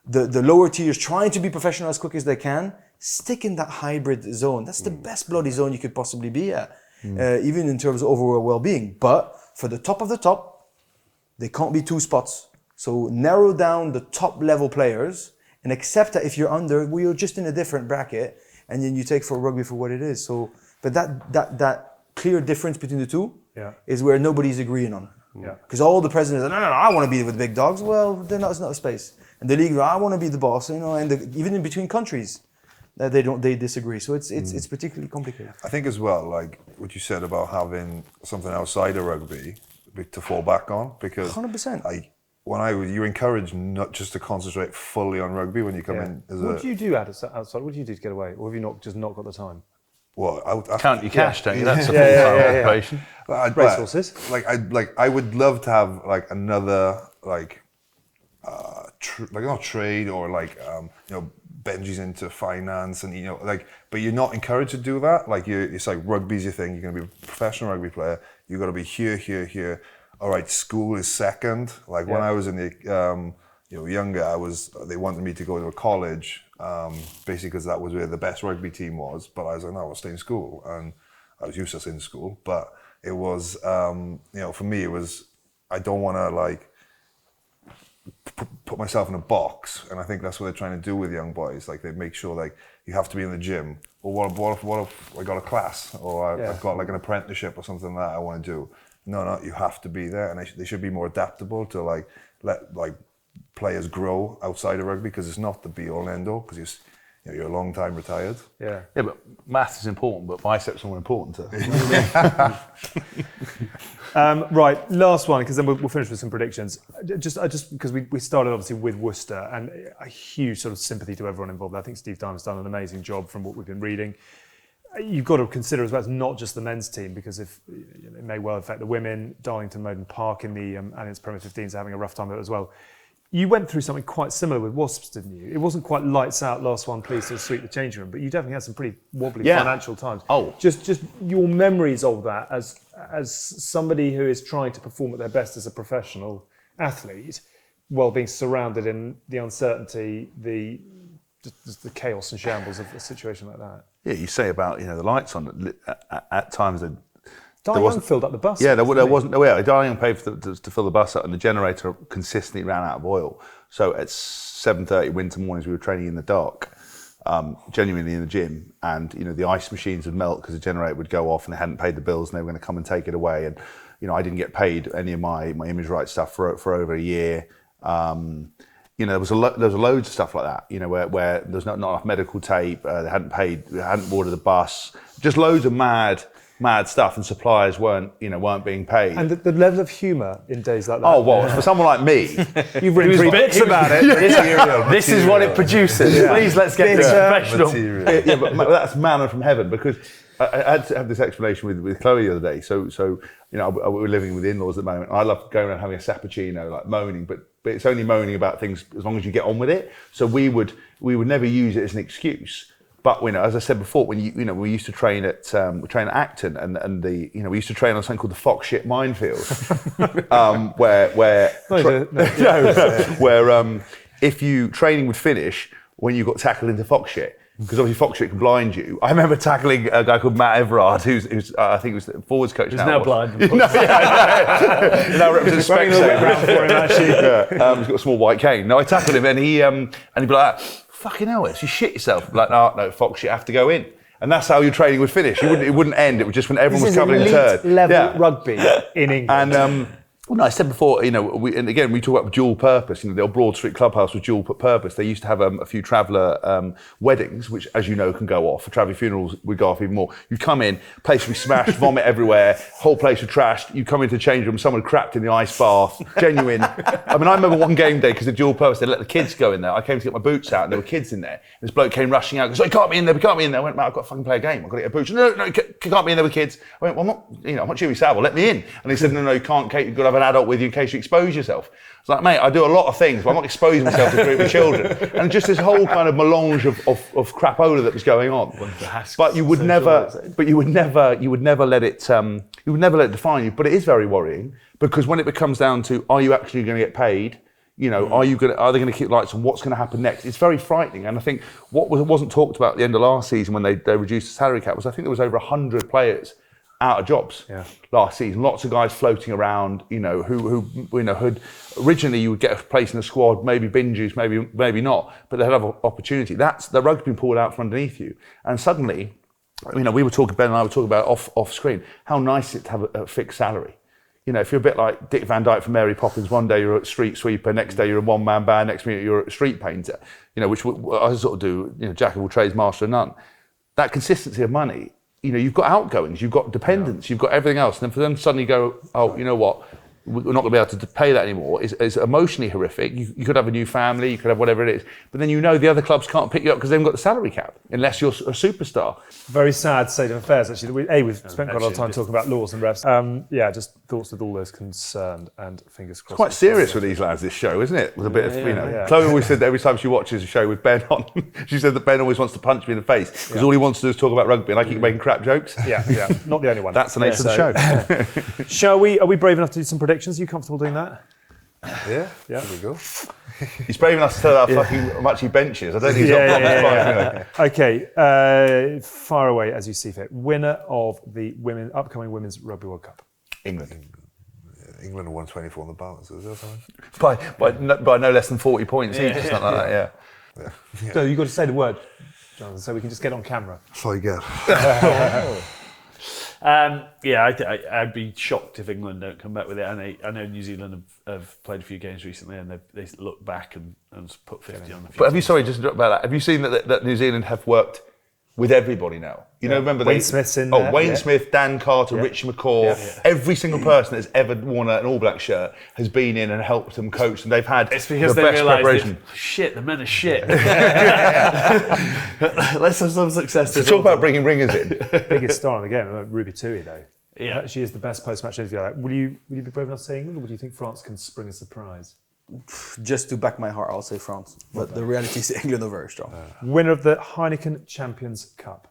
the lower tiers trying to be professional as quick as they can, stick in that hybrid zone. That's the best bloody zone you could possibly be at. Even in terms of overall well-being. But for the top of the top, there can't be 2 spots. So narrow down the top level players and accept that if you're under, you're just in a different bracket, and then you take for rugby for what it is. So, but that clear difference between the two is where nobody's agreeing on. Because all the presidents are, no, I want to be with the big dogs. Well, there's not a space. And the league, I want to be the boss. And even in between countries. They disagree, so it's particularly complicated. I think as well, like what you said about having something outside of rugby to fall back on, because 100%. You're encouraged not just to concentrate fully on rugby when you come in. What do you do outside? What do you do to get away, or have you not got the time? Well, count your cash, don't you? That's a full-time operation. Racehorses. I would love to have another not trade or Benji's into finance and but you're not encouraged to do that. It's like rugby's your thing. You're going to be a professional rugby player. You've got to be here. all right, school is second. Like when I was in the, younger, they wanted me to go to a college, basically because that was where the best rugby team was. But I was like, no, I'll stay in school. And I was useless in school. But it was, for me, it was, I don't want to like put myself in a box. And I think that's what they're trying to do with young boys. Like they make sure like you have to be in the gym. Or what if I got a class or I've got like an apprenticeship or something that I want to do. No, you have to be there, and they should be more adaptable to like let like players grow outside of rugby, because it's not the be all and end all, because you're a long time retired. Yeah, but maths is important, but biceps are more important too. Right, last one, because then we'll finish with some predictions. Just because we started obviously with Worcester, and a huge sort of sympathy to everyone involved. I think Steve Diamond's done an amazing job from what we've been reading. You've got to consider as well, it's not just the men's team, because if it may well affect the women. Darlington Moden Park in the Alliance Premier 15s are having a rough time of it as well. You went through something quite similar with Wasps, didn't you? It wasn't quite lights out, last one, please, to sweep the changing room, but you definitely had some pretty wobbly financial times. Oh, just your memories of that as somebody who is trying to perform at their best as a professional athlete, while being surrounded in the uncertainty, just the chaos and shambles of a situation like that. Yeah, you say about the lights on at times. Darling filled up the bus. Yeah, there wasn't. Darling paid to fill the bus up, and the generator consistently ran out of oil. So at 7:30 winter mornings, we were training in the dark, genuinely in the gym, and the ice machines would melt because the generator would go off, and they hadn't paid the bills, and they were going to come and take it away. And I didn't get paid any of my image rights stuff for over a year. There was loads of stuff like that. Where there's not enough medical tape. They hadn't ordered the bus. Just loads of mad stuff, and suppliers weren't being paid. And the level of humour in days like that. Oh well, for someone like me, you've written 3 books about it. This is what it produces. Yeah. Please, let's get this professional. Yeah, but that's manna from heaven, because I had to have this explanation with Chloe the other day. So we're living with in-laws at the moment. I love going around having a sappuccino, like moaning, but it's only moaning about things as long as you get on with it. So we would never use it as an excuse. But as I said before, when we used to train at Acton, and we used to train on something called the Fox shit minefield, where if training would finish when you got tackled into Fox shit. Because obviously Fox shit can blind you. I remember tackling a guy called Matt Everard, who's I think was the forwards coach. He's now blind. Now represents Specsavers. He's got a small white cane. No, I tackled him, and he'd be like, "Fucking hell, you shit yourself." I'm like, no, Fox shit have to go in. And that's how your training would finish. It wouldn't end. It was just when everyone was covered in turd. Level rugby in England. And I said before, we talk about dual purpose. The old Broad Street Clubhouse was dual purpose. They used to have a few traveller weddings, which, as you know, can go off. For travelling funerals, would go off even more. You'd come in, place would be smashed, vomit everywhere, whole place would trashed. You come into the change room, someone crapped in the ice bath. Genuine. I remember one game day, because the dual purpose, they let the kids go in there. I came to get my boots out, and there were kids in there. This bloke came rushing out, goes, "I can't be in there, we can't be in there." I went, "Mate, I've got to fucking play a game. I've got to get boots." "No, you can't be in there with kids." I went, "Well, I'm not Jimmy Savile, let me in." And he said, "No, you can't, Kate, you've got to have an adult with you in case you expose yourself." I was like, "Mate, I do a lot of things, but I'm not exposing myself to a group of children." And just this whole kind of melange of crapola that was going on. But you would never let it define you. But it is very worrying, because when it becomes down to, are you actually going to get paid? Are they going to keep lights on? What's going to happen next? It's very frightening. And I think what wasn't talked about at the end of last season, when they reduced the salary cap, was I think there was over 100 players out of jobs last season. Lots of guys floating around, who had originally you would get a place in the squad, maybe bin juice, maybe not, but they had other opportunity. That's the rug's been pulled out from underneath you, and suddenly, we were talking, Ben and I were talking about off screen, how nice it to have a fixed salary. If you're a bit like Dick Van Dyke from Mary Poppins, one day you're a street sweeper, next day you're a one-man band, next minute you're a street painter, which I sort of do, jack of all trades, master of none. That consistency of money, you've got outgoings, you've got dependents, you've got everything else. And then for them to suddenly go, "Oh, you know what? We're not going to be able to pay that anymore," is emotionally horrific. You could have a new family, you could have whatever it is, but then the other clubs can't pick you up because they haven't got the salary cap, unless you're a superstar. Very sad state of affairs, actually. We've spent quite a lot of time talking about laws and refs. Just thoughts with all those concerned, and fingers crossed. It's quite serious with these lads, this show, isn't it? With a bit of, Chloe always said that every time she watches a show with Ben on, she said that Ben always wants to punch me in the face, because all he wants to do is talk about rugby, and I keep making crap jokes. Yeah, not the only one. That's the nature of the show. Are we brave enough to do some predictions? predictions. Are you comfortable doing that? Yeah, there we go. He's brave enough to tell how fucking much he benches. I don't think he's up Yeah. Okay, far away as you see fit. Winner of the upcoming Women's Rugby World Cup. England. England won 24 on the balance, is that something? By no less than 40 points each, or something like that, yeah. So you've got to say the word, Jonathan, so we can just get on camera. That's all you get. I'd be shocked if England don't come back with it. I know New Zealand have played a few games recently, and they look back and put 50 on the field. But have you, sorry, just about that, have you seen that New Zealand have worked with everybody now? You know, remember Wayne Smith's in there. Wayne Smith, Dan Carter, Richie McCaw, every single person that's ever worn an All Black shirt has been in and helped them, coached them. They've had it's because the they best realised preparation. Shit, the men are shit. Let's have some success. So talk about bringing ringers in. Biggest star in the game, Ruby Tui, though. Yeah. She is the best post-match interview. Like, will you be brave enough to say England, or do you think France can spring a surprise? Just to back my heart, I'll say France. But the reality is England are very strong. Winner of the Heineken Champions Cup.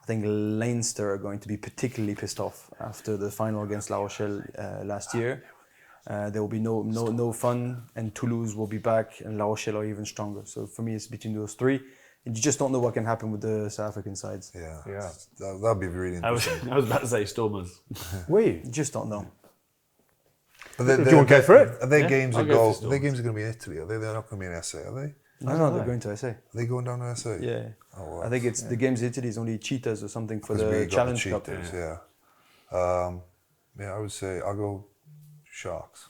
I think Leinster are going to be particularly pissed off after the final against La Rochelle last year. There will be no fun, and Toulouse will be back, and La Rochelle are even stronger. So for me, it's between those three. And you just don't know what can happen with the South African sides. Yeah. That'd be really interesting. I was about to say Stormers. Were you? You just don't know. Do you want to go for it? Are their games I'll are go for their games are going to be in Italy? Are they? They're not going to be in SA, are they? No, they're going to SA. Are they going down to SA? Yeah. Oh, well, I think it's the games in Italy is only Cheetahs or something for 'cause we the got Challenge the Cup. Cheetahs, I would say I'll go Sharks.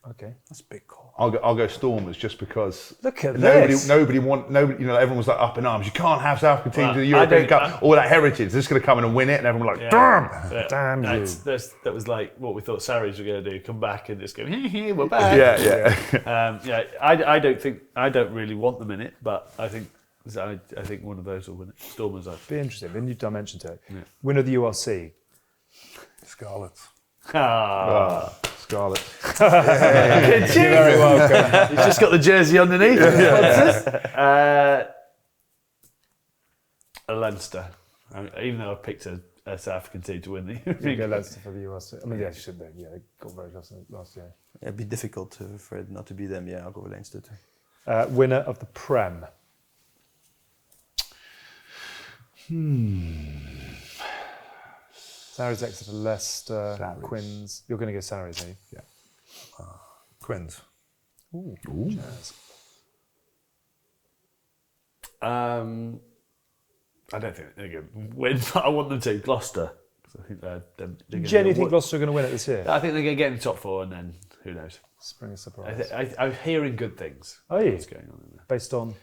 Okay. That's a big call. I'll go Stormers just because Look at nobody, this. nobody, you know, everyone was like up in arms. You can't have South African teams in the European Cup. All that heritage. They're just going to come in and win it, and everyone was like, damn you. That was like what we thought Sarries were going to do. Come back and just go, we're back. I don't really want them in it, but I think one of those will win it. Stormers, Be interesting. A new dimension to it. Yeah. Winner of the URC. Scarlets. Scarlet. You're very welcome. He's just got the jersey underneath. Leinster. Even though I picked a South African team to win the You go Leinster for the URC. I mean, yeah, you should be. Yeah, they got very close last year. Yeah, it'd be difficult for it not to be them. Yeah, I'll go with Leinster too. Winner of the Prem. Sarries, Exeter, Leicester, Sarries. Quins. You're going to go Sarries, are you? Yeah. Quins. Ooh. Jazz. I don't think they're going to win, but I want them to. Gloucester. I think they're going to Genuinely think Gloucester are going to win it this year? I think they're going to get in the top four, and then who knows? Spring a surprise. I'm hearing good things. Are you? What's going on in there? Based on?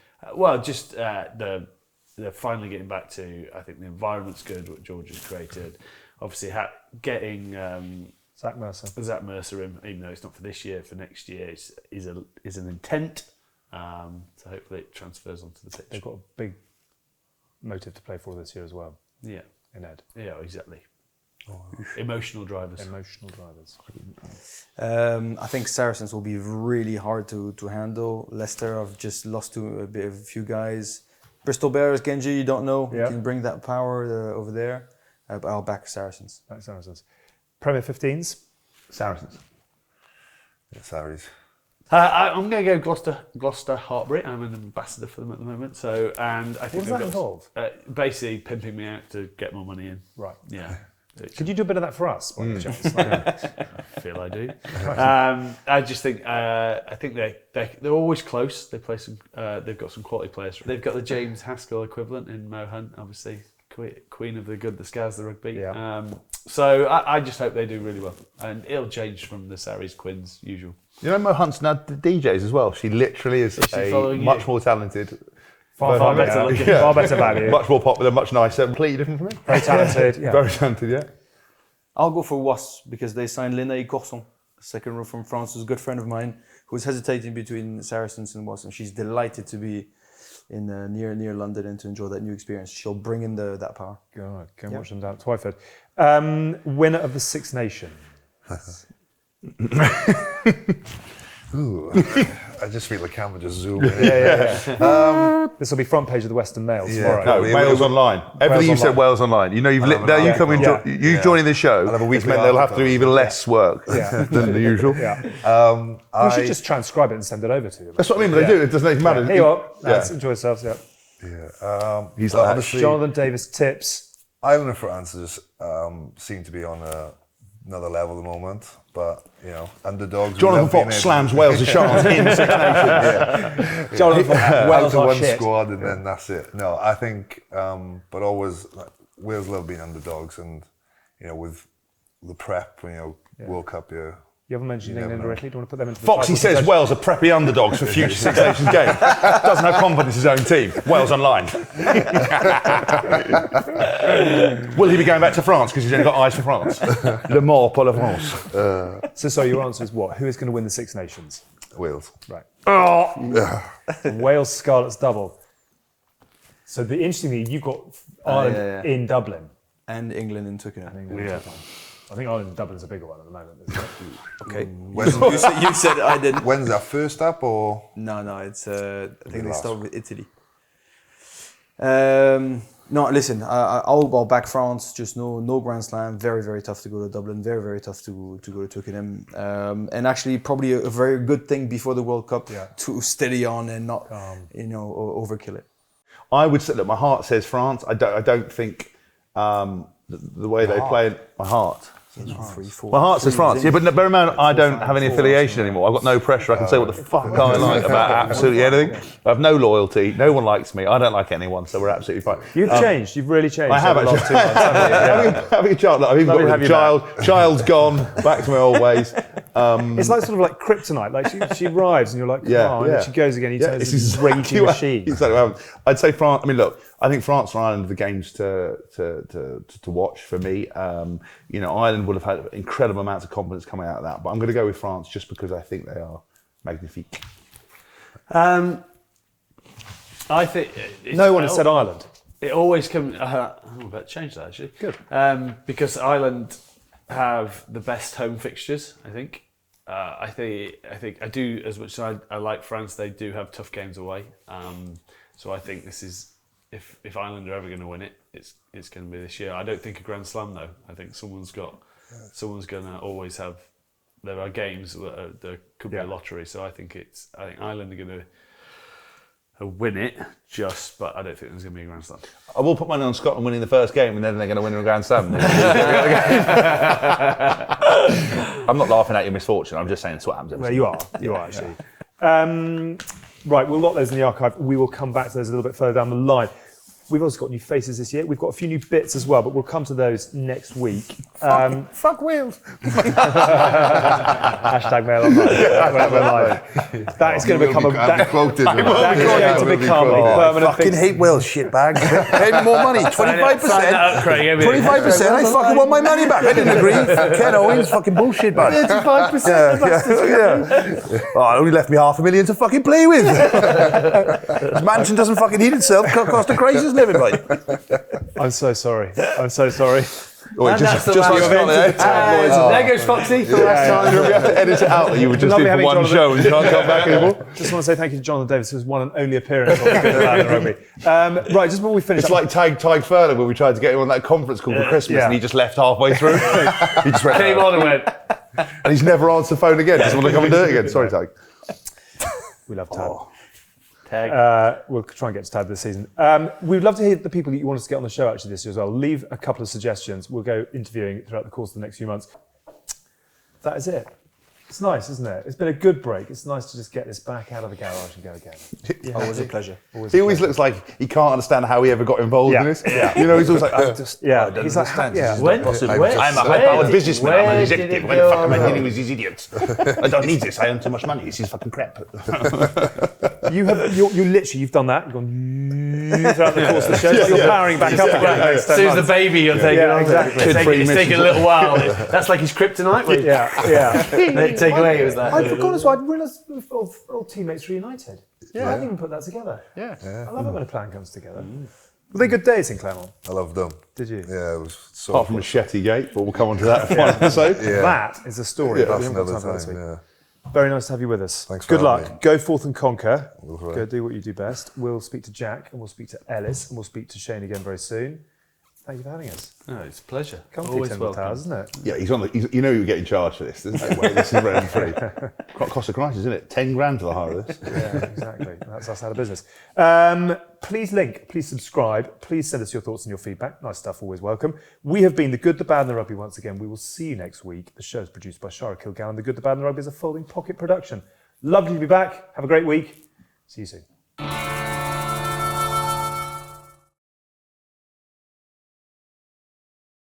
They're finally getting back to. I think the environment's good. What George has created. Obviously, getting Zach Mercer in, even though it's not for this year, for next year, is an intent. So hopefully it transfers onto the pitch. They've got a big motive to play for this year as well. Yeah. In Ed. Yeah, exactly. Emotional drivers. I think Saracens will be really hard to handle. Leicester have just lost to a few guys. Bristol Bears, Genji, you don't know. You can bring that power over there. But I'll back Saracens. Premier 15s? Saracens. Yeah, Sarries. I'm going to go Gloucester Hartbury. I'm an ambassador for them at the moment. So, and I think what does that involve? Basically pimping me out to get more money in. Right. Yeah. Could you do a bit of that for us? By any chance? I feel I do. I just think I think they're always close. They play some. They've got some quality players. They've got the James Haskell equivalent in Mo Hunt, obviously queen of the good, the scars, the rugby. Yeah. So I just hope they do really well, and it'll change from the Sarries Quins usual. You know, Mo Hunt's now the DJs as well. She literally is much more talented. Far better looking. Far better value. Much more popular, much nicer. Completely different from me. Very talented. Very talented, yeah. I'll go for Wasp because they signed Lena Corson, second row from France, who's a good friend of mine, who's hesitating between Saracens and Wasp, and she's delighted to be in near London and to enjoy that new experience. She'll bring in that power. God, go and watch them down at Twyford. Winner of the Six Nations. Ooh, I just feel the camera just zoom in. This will be front page of the Western Mail tomorrow. No, Wales Online. Everything you said, Wales Online. You know, you come in, you joining the show. I'll have a weekly meant they'll have to article. do even less work than the usual. We should just transcribe it and send it over to them. That's what I mean. But they do. It doesn't even matter. Here you are. Let's enjoy yourselves. He's like, honestly, Jonathan Davis tips. Ireland and France just seem to be on another level at the moment. But, you know, underdogs. Jonathan Fox slams Wales' chance in Six Nations. Jonathan Fox, Wales out to are one shit. squad and then that's it. No, I think, but always, like, Wales love being underdogs and, you know, with the prep, you know, World Cup here. You haven't mentioned England or Italy. Do you want to put them into the Foxy title says contention? Wales are preppy underdogs for future Six Nations games. Doesn't have confidence in his own team. Wales Online. Will he be going back to France because he's only got eyes for France? Le mort pour la France. So your answer is what? Who is going to win the Six Nations? Wales. Right. Wales Scarlets double. So the interesting thing, you've got Ireland in Dublin. And England in Twickenham. I think Ireland and Dublin's a bigger one at the moment, isn't it? Okay. You said I didn't. When's that first up or? No, it's. I think they last start with Italy. No, listen. I'll back France. Just no Grand Slam. Very, very tough to go to Dublin. Very, very tough to go to Twickenham. And actually, probably a very good thing before the World Cup to steady on and not, overkill it. I would say that my heart says France. I don't think the way they play. My heart. My heart says France. Yeah, but bear in mind, I don't have any affiliation anymore. I've got no pressure. I can say what the fuck I like about absolutely anything. I have no loyalty. No one likes me. I don't like anyone, so we're absolutely fine. You've changed. You've really changed. I have over the actually. last 2 months. Having a child. I've even got rid of a child. Child's gone. Back to my old ways. It's like sort of like kryptonite. Like she arrives and you're like, come on, and then she goes again. He turns into a raging machine. Exactly. I'd say France. I mean, look, I think France and Ireland are the games to watch for me. You know, Ireland would have had incredible amounts of confidence coming out of that, but I'm going to go with France just because I think they are magnifique. I think No one has said Ireland. It always comes. I'm about to change that actually. Good. Because Ireland have the best home fixtures. I think. I think I do, as much as I like France. They do have tough games away. So I think this is. If Ireland are ever going to win it, it's going to be this year. I don't think a Grand Slam though. I think someone's going to always have. There are games that there could be a lottery. So I think Ireland are going to win it. But I don't think there's going to be a Grand Slam. I will put money on Scotland winning the first game, and then they're going to win a Grand Slam. I'm not laughing at your misfortune. I'm just saying that's what happens. Well, you are. You are actually. Right, we'll lock those in the archive. We will come back to those a little bit further down the line. We've also got new faces this year. We've got a few new bits as well, but we'll come to those next week. Fuck Wales. Hashtag Mail Online. We're live. That is going to become a permanent fucking thing. hate Wales, shitbag. Pay me more money. 25%. 25%. I fucking want my money back. I didn't agree. Ken Owens, fucking bullshit, man. 35%. Oh, it only left me $500,000 to fucking play with. This mansion doesn't fucking heat itself. Cost of crisis living, right? I'm so sorry. I'm so sorry. Wait, just there goes Foxy for the last time. We have to edit it out that you were just in for one show and you can't come back anymore. Just want to say thank you to Jonathan Davis, who's one and only appearance on the Good, the Bad and the Rugby. Right, just before we finish. It's like Tyg Furley when we tried to get him on that conference call for Christmas and he just left halfway through. He just went, Came on and went. And he's never answered the phone again. Doesn't want to come and do it again. Sorry, Tyg. We love Tad. Tag. We'll try and get to Tad this season. We'd love to hear the people that you want us to get on the show actually this year as well. Leave a couple of suggestions. We'll go interviewing throughout the course of the next few months. That is it. It's nice, isn't it? It's been a good break. It's nice to just get this back out of the garage and go again. Always a pleasure. He always looks like he can't understand how he ever got involved in this. Yeah. You know, he's always like, I He's like, I'm a high-powered businessman. I'm an executive. When the fuck am I dealing with these idiots? I don't need this. I earn too much money. This is fucking crap. You've done that. You've gone throughout the course of the show. You're powering back up again. As soon as the baby you're taking on. Exactly. It's taking a little while. That's like his kryptonite. Yeah. Take away, it was that. I forgot as well. I realised all teammates reunited. Yeah. I didn't even put that together. Yeah. I love it when a plan comes together. Were they good days in Claremont? I loved them. Did you? Yeah, it was so Apart from Machete Gate, but we'll come on to that in one episode. That is a story. That's another time, yeah. Very nice to have you with us. Thanks for Good having luck. me. Go forth and conquer. for it. Go do what you do best. We'll speak to Jack and we'll speak to Ellis and we'll speak to Shane again very soon. Thank you for having us. No, it's a pleasure. Comfy Always Tindall welcome. Towers, isn't it? Yeah, you know you get in charge for this. There's no way this is rent free. Cost of crisis, isn't it? 10 grand for the hire of this. Yeah, exactly. That's us out of business. Please link, please subscribe, please send us your thoughts and your feedback. Nice stuff, always welcome. We have been The Good, the Bad and the Rugby once again. We will see you next week. The show is produced by Shara Kilgallen. The Good, the Bad and the Rugby is a Folding Pocket production. Lovely to be back. Have a great week. See you soon.